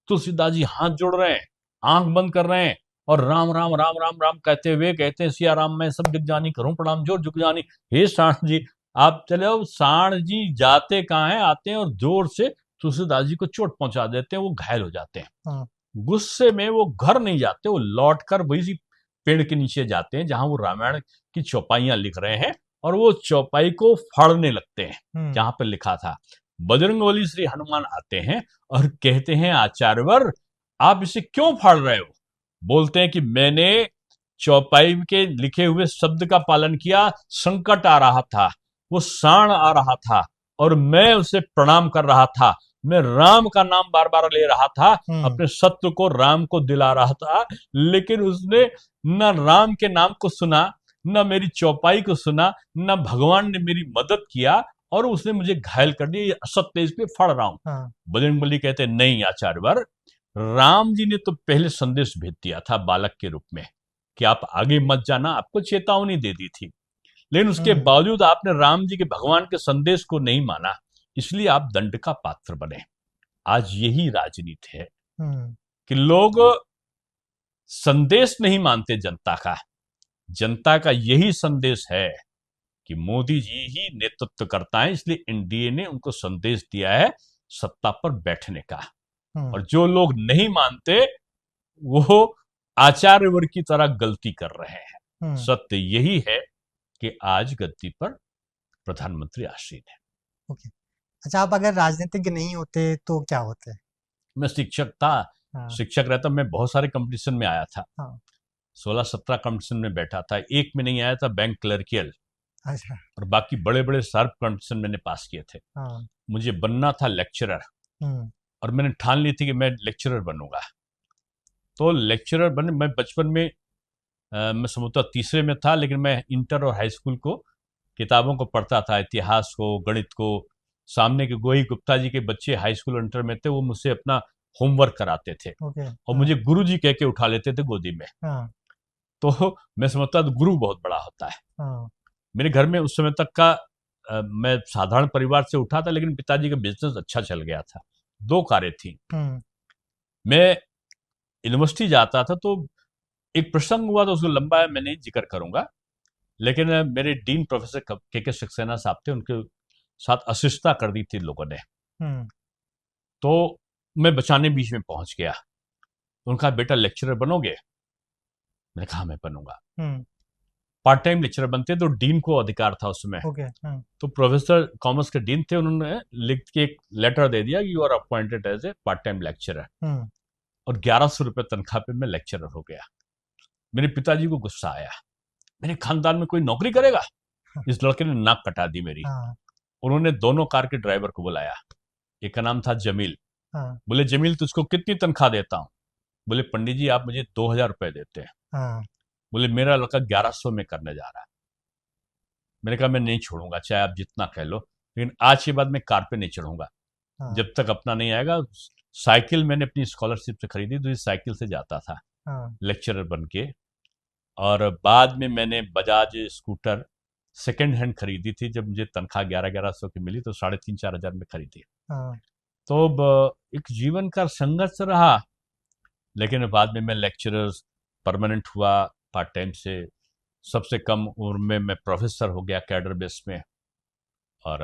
तुलसीदास जी हाथ जोड़ रहे हैं, आंख बंद कर रहे हैं, और राम राम राम राम राम कहते हुए कहते हैं, सिया राम मैं सब जग जानी, करूं प्रणाम जोर जुग जानी। हे सांड जी, आप चले हो। सांड जी जाते कहाँ हैं, आते हैं और जोर से तुलसीदास जी को चोट पहुंचा देते हैं, वो घायल हो जाते हैं।
हाँ,
गुस्से में वो घर नहीं जाते, वो लौट कर वही पेड़ के नीचे जाते हैं जहां वो रामायण की चौपाइयां लिख रहे हैं, और वो चौपाई को फाड़ने लगते हैं
हम्म,
जहां पर लिखा था। बजरंगबली श्री हनुमान आते हैं और कहते हैं, आचार्यवर आप इसे क्यों फाड़ रहे हो? बोलते हैं कि मैंने चौपाई के लिखे हुए शब्द का पालन किया, संकट आ रहा था, वो सांड आ रहा था, और मैं उसे प्रणाम कर रहा था, मैं राम का नाम बार बार ले रहा था,
हम्म,
अपने शत्रु को राम को दिला रहा था, लेकिन उसने न राम के नाम को सुना, न मेरी चौपाई को सुना, न भगवान ने मेरी मदद किया, और उसने मुझे घायल कर दिया, ये असत्य, इसलिए फाड़ रहा हूं।
हाँ,
बजरंगबली कहते नहीं आचार्यवर, राम जी ने तो पहले संदेश भेज दिया था बालक के रूप में कि आप आगे मत जाना, आपको चेतावनी दे दी थी, लेकिन उसके
हम्म,
बावजूद आपने राम जी के भगवान के संदेश को नहीं माना, इसलिए आप दंड का पात्र बने। आज यही राजनीति है
हम्म,
कि लोग संदेश नहीं मानते जनता का। जनता का यही संदेश है कि मोदी जी ही नेतृत्व करता है, इसलिए एनडीए ने उनको संदेश दिया है सत्ता पर बैठने का।
हम्म,
और जो लोग नहीं मानते, वो आचार्य वर्ग की तरह गलती कर रहे हैं।
हम्म,
सत्य यही है कि आज गद्दी पर प्रधानमंत्री आसीन है।
ओके। अच्छा, आप अगर राजनीतिज्ञ नहीं होते तो क्या होते?
मैं शिक्षक था।
हाँ,
शिक्षक रहता, मैं बहुत सारे कंपटीशन में आया था,
हाँ,
16-17 कंपटीशन में बैठा था, एक में नहीं आया था बैंक क्लर्कियल।
अच्छा।
और बाकी बड़े बड़े शार्प कंपटीशन मैंने पास किए थे।
हाँ।
मुझे बनना था लेक्चरर,
हम्म।
और मैंने ठान ली थी कि मैं लेक्चरर बनूंगा। तो लेक्चरर बने, मैं बचपन में मैं समझता तीसरे में था, लेकिन मैं इंटर और हाई स्कूल को किताबों को पढ़ता था, इतिहास को, गणित को। सामने के गोही गुप्ता जी के बच्चे हाई स्कूल इंटर में थे, वो मुझसे अपना होमवर्क कराते थे
ओके।
और
हाँ।
मुझे गुरु जी कह के उठा लेते थे गोदी में।
हाँ।
तो मैं समझता था गुरु बहुत बड़ा होता है।
हाँ।
मेरे घर में उस समय तक का मैं साधारण परिवार से उठा था, लेकिन पिताजी का बिजनेस अच्छा चल गया था। दो कारें थी।
हम्म।
मैं यूनिवर्सिटी जाता था तो एक प्रसंग हुआ, तो उसको लंबा है, मैं नहीं जिक्र करूंगा। लेकिन मेरे डीन प्रोफेसर के सक्सेना साहब थे, उनके साथ अशिष्टता कर दी थी लोगों ने।
हम्म।
तो मैं बचाने बीच में पहुंच गया। उनका बेटा लेक्चरर बनोगे? मैंने कहा मैं बनूंगा।
हम्म।
पार्ट टाइम लेक्चरर बनते तो डीन को अधिकार था उसमें।
ओके। हाँ।
तो प्रोफेसर कॉमर्स के डीन थे, उन्होंने लिख के एक लेटर दे दिया कि you are appointed as a part time lecturer.
Hmm.
और 1100 रुपये तनख्वाह पे मैं लेक्चरर हो गया। मेरे पिताजी को गुस्सा आया, मेरे खानदान में कोई नौकरी करेगा? इस लड़के ने नाक कटा दी मेरी।
हाँ।
उन्होंने दोनों कार के ड्राइवर को बुलाया। एक का नाम था जमील।
हाँ।
बोले जमील तुझको कितनी तनख्वाह देता हूँ? बोले पंडित जी आप मुझे 2000 रुपये देते हैं।
हाँ।
बोले मेरा लड़का 1100 में करने जा रहा है। मैंने कहा मैं नहीं छोड़ूंगा, चाहे आप जितना कह लो, लेकिन आज के बाद मैं कार पे नहीं चढ़ूंगा
हाँ।
जब तक अपना नहीं आएगा। साइकिल मैंने अपनी स्कॉलरशिप से खरीदी, तो इस साइकिल से जाता था
हाँ।
लेक्चरर बन के। और बाद में मैंने बजाज स्कूटर सेकेंड हैंड खरीदी थी, जब मुझे तनख्वाह 1100 की मिली, तो 3500-4000 में खरीदी।
हाँ।
तो एक जीवन का संघर्ष रहा, लेकिन बाद में मैं लेक्चरर परमानेंट हुआ पार्ट टाइम से। सबसे कम उम्र में मैं प्रोफेसर हो गया कैडर बेस में, और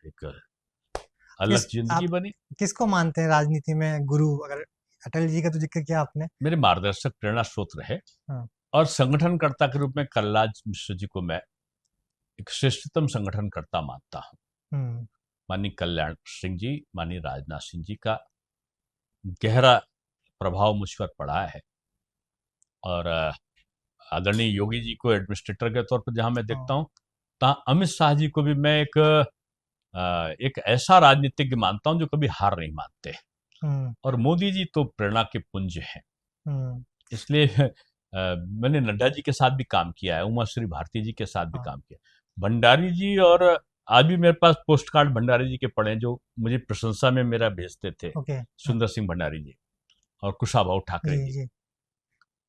एक अलग
किस
जिंदगी
आप
बनी।
किसको मानते हैं राजनीति में गुरु? अगर अटल जी का तो जिक्र किया आपने।
मेरे मार्गदर्शक प्रेरणा स्रोत रहे,
हाँ।
और संगठनकर्ता के रूप में कलराज मिश्र जी को मैं एक श्रेष्ठतम संगठनकर्ता मानता हूँ।
हम्म।
माननीय कल्याण सिंह जी, माननीय राजनाथ सिंह जी का गहरा प्रभाव मुझ पर पड़ा है। और आदरणीय योगी जी को एडमिनिस्ट्रेटर के तौर पर जहां मैं देखता
हाँ।
हूं, तहाँ अमित शाह जी को भी मैं एक ऐसा राजनीतिज्ञ मानता हूं जो कभी हार नहीं मानते।
हम्म।
और मोदी जी तो प्रेरणा के पुंज हैं।
हम्म।
इसलिए मैंने नड्डा जी के साथ भी काम किया है, उमा श्री भारती जी के साथ भी
हाँ।
काम किया, भंडारी जी। और आज भी मेरे पास पोस्ट कार्ड भंडारी जी के पड़े हैं, जो मुझे प्रशंसा में मेरा भेजते थे।
ओके। हाँ।
सुंदर सिंह भंडारी जी और कुशाभाऊ ठाकरे
जी
जी।
जी।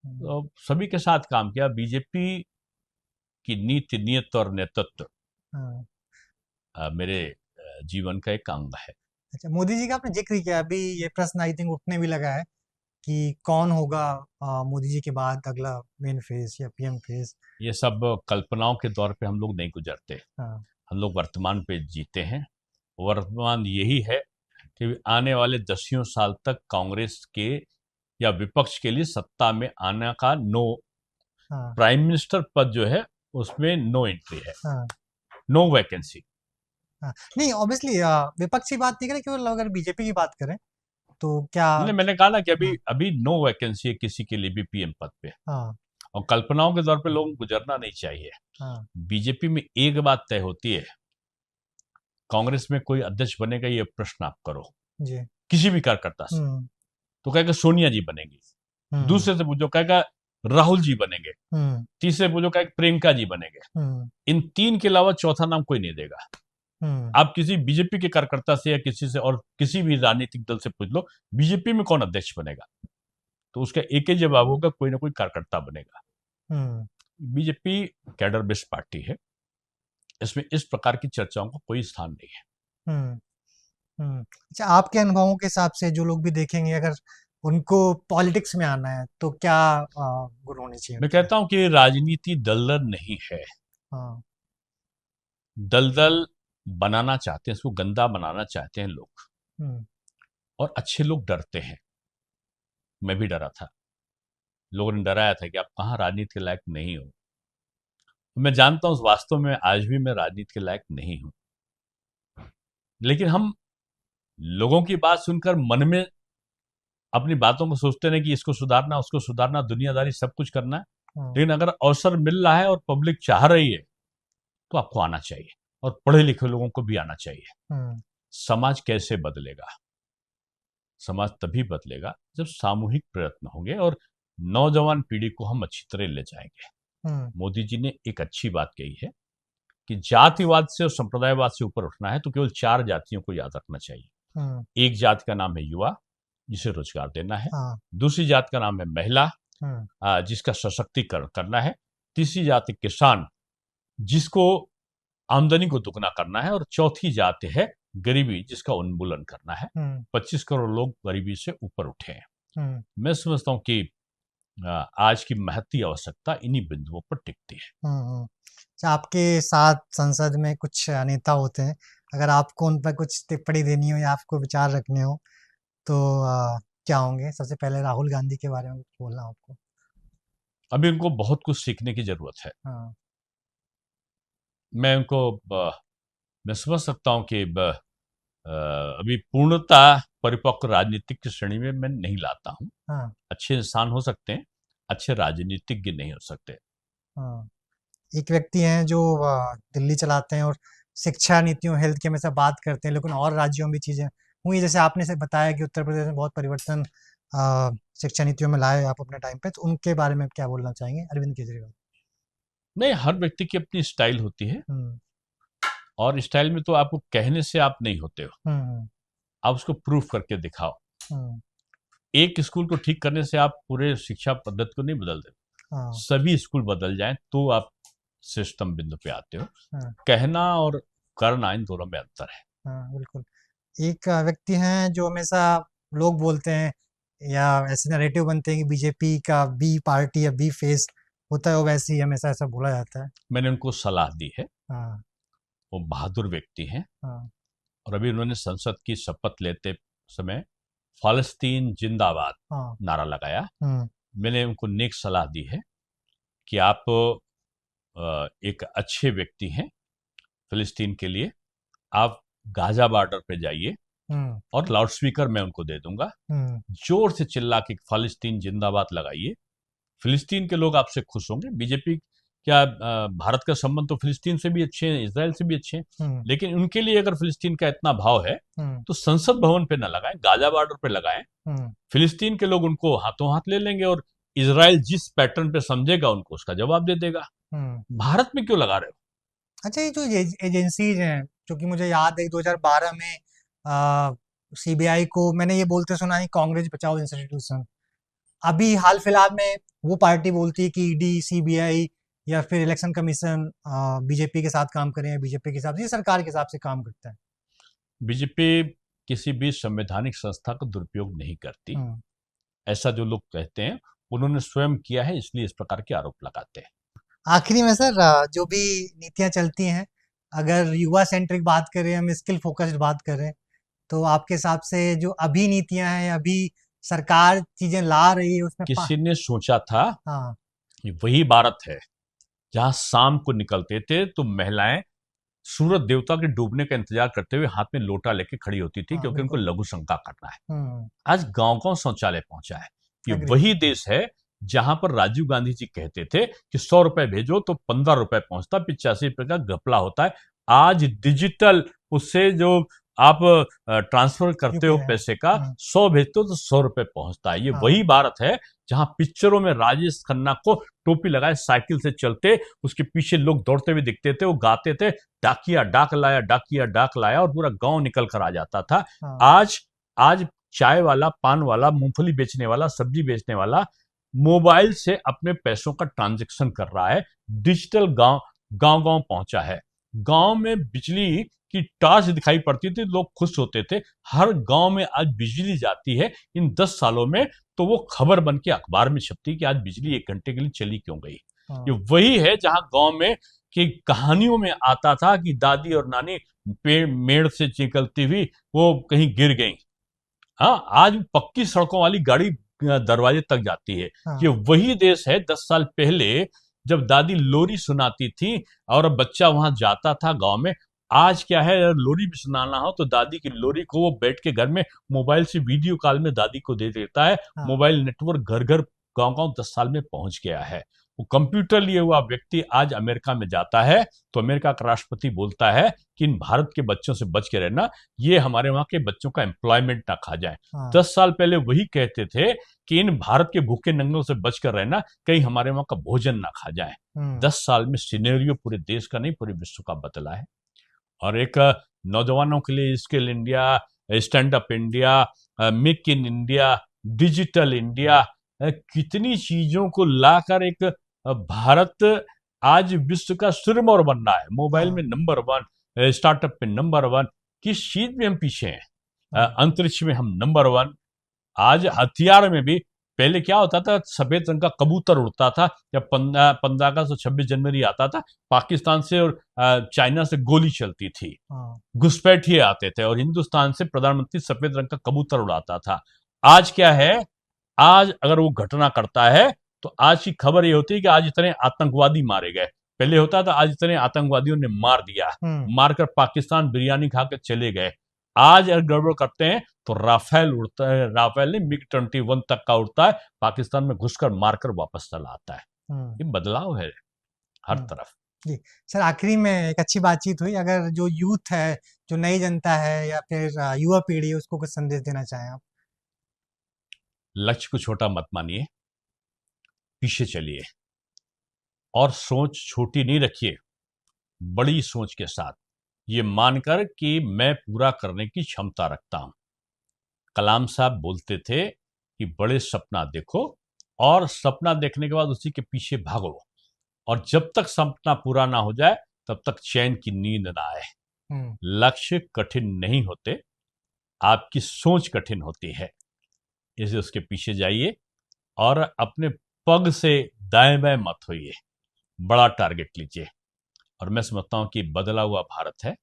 हम्म।
तो सभी के साथ काम किया। बीजेपी की नीति, नियत और नेतृत्व
हाँ।
मेरे जीवन का एक अंग है।
अच्छा, मोदी जी का आपने जिक्र किया, अभी ये प्रश्न आई थिंक उठने भी लगा है कि कौन होगा मोदी जी के बाद अगला मेन फेस या पीएम फेस।
ये सब कल्पनाओं के दौर पे हम लोग नहीं गुजरते,
हाँ।
हम लोग वर्तमान पे जीते हैं। वर्तमान यही है कि आने वाले दसियों साल तक कांग्रेस के या विपक्ष के लिए सत्ता में आने का नो,
हाँ।
प्राइम मिनिस्टर पद जो है उसमें नो एंट्री है,
हाँ।
No vacancy.
हाँ। नहीं, ऑब्वियसली विपक्ष की बात नहीं करें, केवल अगर बीजेपी की बात करें तो क्या।
नहीं, मैंने कहा ना कि अभी
हाँ।
अभी नो वैकेंसी है किसी के लिए भी पीएम पद पे।
हाँ।
और कल्पनाओं के दौर पे लोग गुजरना नहीं चाहिए।
हाँ।
बीजेपी में एक बात तय होती है, कांग्रेस में कोई अध्यक्ष बनेगा ये प्रश्न आप करो
जी।
किसी भी कार्यकर्ता से,
हम्म।
तो कहेगा सोनिया जी बनेगी।
हम्म।
दूसरे से पूछो, कहेगा राहुल जी बनेंगे।
हम्म।
तीसरे पूछो, कहेगा प्रियंका जी बनेंगे।
हम्म।
इन तीन के अलावा चौथा नाम कोई नहीं देगा।
हम्म।
आप किसी बीजेपी के कार्यकर्ता से या किसी से और किसी भी राजनीतिक दल से पूछ लो बीजेपी में कौन अध्यक्ष बनेगा, तो उसका एक ही जवाब होगा, कोई ना कोई कार्यकर्ता बनेगा।
हम्म।
बीजेपी कैडर बेस्ड पार्टी है, इसमें इस प्रकार की चर्चाओं का कोई स्थान नहीं है।
हम्म। अच्छा, आपके अनुभवों के हिसाब से जो लोग भी देखेंगे, अगर उनको पॉलिटिक्स में आना है तो क्या गुण होने चाहिए
मैं
उनके?
कहता हूं कि राजनीति दलदल नहीं है।
हाँ।
दलदल बनाना चाहते हैं, इसको गंदा बनाना चाहते हैं लोग,
हम्म।
और अच्छे लोग डरते हैं। मैं भी डरा था, लोगों ने डराया था कि आप कहाँ राजनीति के लायक नहीं हो। मैं जानता हूं वास्तव में आज भी मैं राजनीति के लायक नहीं हूं, लेकिन हम लोगों की बात सुनकर मन में अपनी बातों को सोचते नहीं कि इसको सुधारना, उसको सुधारना, दुनियादारी सब कुछ करना है।
हाँ।
लेकिन अगर अवसर मिल रहा है और पब्लिक चाह रही है, तो आपको आना चाहिए और पढ़े लिखे लोगों को भी आना चाहिए।
हम्म,
समाज कैसे बदलेगा? समाज तभी बदलेगा जब सामूहिक प्रयत्न होंगे और नौजवान पीढ़ी को हम अच्छी तरह ले जाएंगे।
हम्म,
मोदी जी ने एक अच्छी बात कही है कि जातिवाद से और संप्रदायवाद से ऊपर उठना है तो केवल 4 जातियों को याद रखना चाहिए।
हम्म,
एक जाति का नाम है युवा, जिसे रोजगार देना है।
हाँ,
दूसरी जाति का नाम है महिला,
हम्म,
जिसका सशक्तिकरण करना है। तीसरी जाति किसान, जिसको आमदनी को दुगना करना है। और चौथी जाति है गरीबी, जिसका उन्मूलन करना है।
हम्म,
25 करोड़ लोग गरीबी से ऊपर उठे हैं।
हम्म,
मैं समझता हूँ कि आज की महती आवश्यकता इन्हीं बिंदुओं पर टिकती है।
अच्छा, आपके साथ संसद में कुछ नेता होते हैं, अगर आपको उन पर कुछ टिप्पणी देनी हो या आपको विचार रखने हो तो क्या होंगे? सबसे पहले राहुल गांधी के बारे में कुछ बोलना हो आपको।
अभी उनको बहुत कुछ सीखने की जरूरत है।
हाँ,
मैं उनको मैं समझ सकता हूँ कि अभी पूर्णतः परिपक्व राजनीतिक की श्रेणी में मैं नहीं लाता हूँ।
हाँ,
अच्छे इंसान हो सकते हैं, अच्छे राजनीतिज्ञ नहीं हो सकते।
हाँ। एक व्यक्ति हैं जो दिल्ली चलाते हैं और शिक्षा नीतियों, हेल्थ की हमेशा बात करते हैं, लेकिन और राज्यों में भी चीज़ें हुई, जैसे आपने से बताया कि उत्तर प्रदेश में बहुत परिवर्तन शिक्षा नीतियों में लाए आप अपने टाइम पे, तो उनके बारे में क्या बोलना चाहेंगे? अरविंद केजरीवाल।
नहीं, हर व्यक्ति की अपनी स्टाइल होती है
हुँ,
और स्टाइल में तो आपको कहने से आप नहीं होते हो,
हुँ, हुँ,
आप उसको प्रूफ करके दिखाओ।
हुँ,
एक स्कूल को ठीक करने से आप पूरे शिक्षा पद्धति को नहीं बदल देते।
हाँ,
सभी स्कूल बदल जाएं तो आप श्रेष्ठतम बिंदु पे आते हो।
हाँ,
कहना और करना, इन दोनों में अंतर है।
हाँ, बिल्कुल। एक व्यक्ति हैं जो हमेशा लोग बोलते हैं या ऐसे नैरेटिव बनते हैं कि बीजेपी का बी पार्टी या बी फेस होता है, वो वैसे ही हमेशा ऐसा बोला जाता है।
मैंने उनको सलाह दी है।
हाँ,
वो बहादुर व्यक्ति हैं
हाँ,
और अभी उन्होंने संसद की शपथ लेते समय फालस्तीन जिंदाबाद
हाँ,
नारा लगाया।
हुँ,
मैंने उनको नेक सलाह दी है कि आप एक अच्छे व्यक्ति हैं फिलिस्तीन के लिए। आप गाजा बॉर्डर पे जाइए
हुँ,
और लाउड स्पीकर मैं उनको दे दूंगा,
हुँ,
जोर से चिल्ला के फालस्तीन जिंदाबाद लगाइए। फिलिस्तीन के लोग आपसे खुश होंगे। बीजेपी क्या, भारत का संबंध तो फिलिस्तीन से भी अच्छे हैं, इसराइल से भी अच्छे हैं,
हुँ,
लेकिन उनके लिए अगर फिलिस्तीन का इतना भाव है
हुँ,
तो संसद भवन पे ना लगाएं, गाजा बॉर्डर पे लगाएं।
हुँ,
फिलिस्तीन के लोग उनको हाथों हाथ ले लेंगे और इसराइल जिस पैटर्न पे समझेगा उनको उसका जवाब दे देगा।
हुँ।
भारत में क्यों लगा रहे हो?
अच्छा, ये जो एजेंसीज हैं, क्योंकि मुझे याद है 2012 में सीबीआई को मैंने ये बोलते सुना है कांग्रेस बचाओ इंस्टीट्यूशन। अभी हाल फिलहाल में वो पार्टी बोलती है कि ईडी, सीबीआई या फिर इलेक्शन कमीशन बीजेपी के साथ काम करें, या बीजेपी के हिसाब से, ये सरकार के हिसाब से काम करता है।
बीजेपी किसी भी संवैधानिक संस्था का दुरुपयोग नहीं करती।
हम्म,
ऐसा जो लोग कहते हैं उन्होंने स्वयं किया है, इसलिए इस प्रकार के आरोप लगाते हैं।
आखिरी में सर, जो भी नीतियां चलती हैं, अगर युवा सेंट्रिक बात करें, हम स्किल फोकस्ड बात करें, तो आपके हिसाब से जो अभी नीतियां हैं, अभी सरकार चीजें ला रही है उसमें
किसी ने सोचा था
हाँ,
कि वही भारत है जहां शाम को निकलते थे तो महिलाएं सूरज देवता के डूबने का इंतजार करते हुए हाथ में लोटा लेके खड़ी होती थी,
हाँ,
क्योंकि उनको
बिल्कुल।
लघु शंका करना है।
हम्म,
आज गांव गांव शौचालय पहुंचा है। ये
एग्री।
वही देश है जहां पर राजीव गांधी जी कहते थे कि 100 रुपए भेजो तो 15 रुपए पहुंचता, 85 रुपए का घपला होता है। आज डिजिटल, उससे जो आप ट्रांसफर करते हो
यूपीआई।
पैसे का,
हम्म,
100 भेजते हो तो 100 रुपए पहुंचता है। ये
हाँ,
वही भारत है जहां पिक्चरों में राजेश खन्ना को टोपी लगाए साइकिल से चलते, उसके पीछे लोग दौड़ते हुए दिखते थे, वो गाते थे डाकिया डाक लाया, डाकिया डाक लाया, और पूरा गांव निकल कर आ जाता था।
हाँ,
आज आज चाय वाला, पान वाला, मूंगफली बेचने वाला, सब्जी बेचने वाला मोबाइल से अपने पैसों का ट्रांजैक्शन कर रहा है। डिजिटल गांव गांव गांव पहुंचा है। गांव में बिजली की टॉर्च दिखाई पड़ती थी, लोग खुश होते थे। हर गांव में आज बिजली जाती है इन 10 सालों में, तो वो खबर बन के अखबार में छपती कि आज बिजली 1 घंटे के लिए चली क्यों गई। ये
हाँ,
वही है जहां गांव में कि कहानियों में आता था कि दादी और नानी मेड़ से निकलती हुई वो कहीं गिर गई। हाँ, आज पक्की सड़कों वाली गाड़ी दरवाजे तक जाती है।
हाँ,
ये वही देश है 10 साल पहले जब दादी लोरी सुनाती थी और बच्चा वहां जाता था गांव में। आज क्या है, अगर लोरी भी सुनाना हो तो दादी की लोरी को वो बैठ के घर में मोबाइल से वीडियो कॉल में दादी को दे देता है।
हाँ,
मोबाइल नेटवर्क घर घर गांव गांव 10 साल में पहुंच गया है। वो कंप्यूटर लिए हुआ व्यक्ति आज अमेरिका में जाता है तो अमेरिका का राष्ट्रपति बोलता है कि इन भारत के बच्चों से बच के रहना, ये हमारे वहां के बच्चों का एम्प्लॉयमेंट ना खा जाए।
हाँ।
10 साल पहले वही कहते थे कि इन भारत के भूखे नंगों से बच कर रहना, कहीं हमारे वहां का भोजन ना खा जाए। 10 साल में सिनेरियो पूरे देश का नहीं, पूरे विश्व का बदला है। और एक नौजवानों के लिए skill India, stand up India, make in India, digital India, कितनी चीजों को लाकर एक भारत आज विश्व का सिरमौर बन रहा है। मोबाइल में नंबर 1, स्टार्टअप में नंबर 1, किस चीज में हम पीछे हैं? अंतरिक्ष में हम नंबर 1। आज हथियार में भी पहले क्या होता था, सफेद रंग का कबूतर उड़ता था जब 15 अगस्त और 26 जनवरी आता था, पाकिस्तान से और चाइना से गोली चलती थी, घुसपैठिए आते थे और हिंदुस्तान से प्रधानमंत्री सफेद रंग का कबूतर उड़ाता था। आज क्या है, आज अगर वो घटना करता है तो आज की खबर ये होती है कि आज इतने आतंकवादी मारे गए। पहले होता था आज इतने आतंकवादियों ने मार दिया, मारकर पाकिस्तान बिरयानी खाकर चले गए। आज अगर गड़बड़ करते हैं तो राफेल उड़ता है, राफेल ने MiG-21 तक का उड़ता है, पाकिस्तान में घुसकर मारकर वापस चला आता है। ये बदलाव है हर तरफ।
जी सर, आखिरी में एक अच्छी बातचीत हुई। अगर जो यूथ है, जो नई जनता है या फिर युवा पीढ़ी है, उसको कुछ संदेश देना चाहें आप?
लक्ष्य को छोटा मत मानिए, पीछे चलिए और सोच छोटी नहीं रखिए, बड़ी सोच के साथ, ये मानकर कि मैं पूरा करने की क्षमता रखता हूं। कलाम साहब बोलते थे कि बड़े सपना देखो और सपना देखने के बाद उसी के पीछे भागो, और जब तक सपना पूरा ना हो जाए तब तक चैन की नींद ना आए। लक्ष्य कठिन नहीं होते, आपकी सोच कठिन होती है। इसे उसके पीछे जाइए और अपने पग से दाएं बाएं मत होइए, बड़ा टारगेट लीजिए। और मैं समझता हूं कि बदला हुआ भारत है।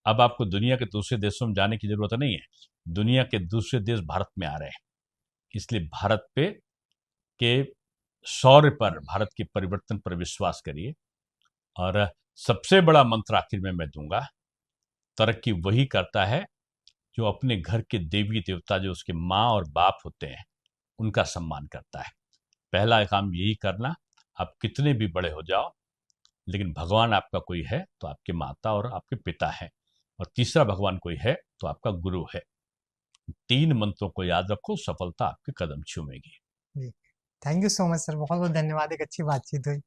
अब आपको दुनिया के दूसरे देशों में जाने की जरूरत नहीं है, दुनिया के दूसरे देश भारत में आ रहे हैं। इसलिए भारत पे के शौर्य पर, भारत के परिवर्तन पर विश्वास करिए। और सबसे बड़ा मंत्र आखिर में मैं दूंगा, तरक्की वही करता है जो अपने घर के देवी देवता, जो उसके माँ और बाप होते हैं, उनका सम्मान करता है। पहला काम यही करना, आप कितने भी बड़े हो जाओ, लेकिन भगवान आपका कोई है तो आपके माता और आपके पिता हैं, और तीसरा भगवान कोई है तो आपका गुरु है। 3 मंत्रों को याद रखो, सफलता आपके कदम चूमेगी।
Thank you so much sir, बहुत बहुत धन्यवाद, एक अच्छी बातचीत हुई।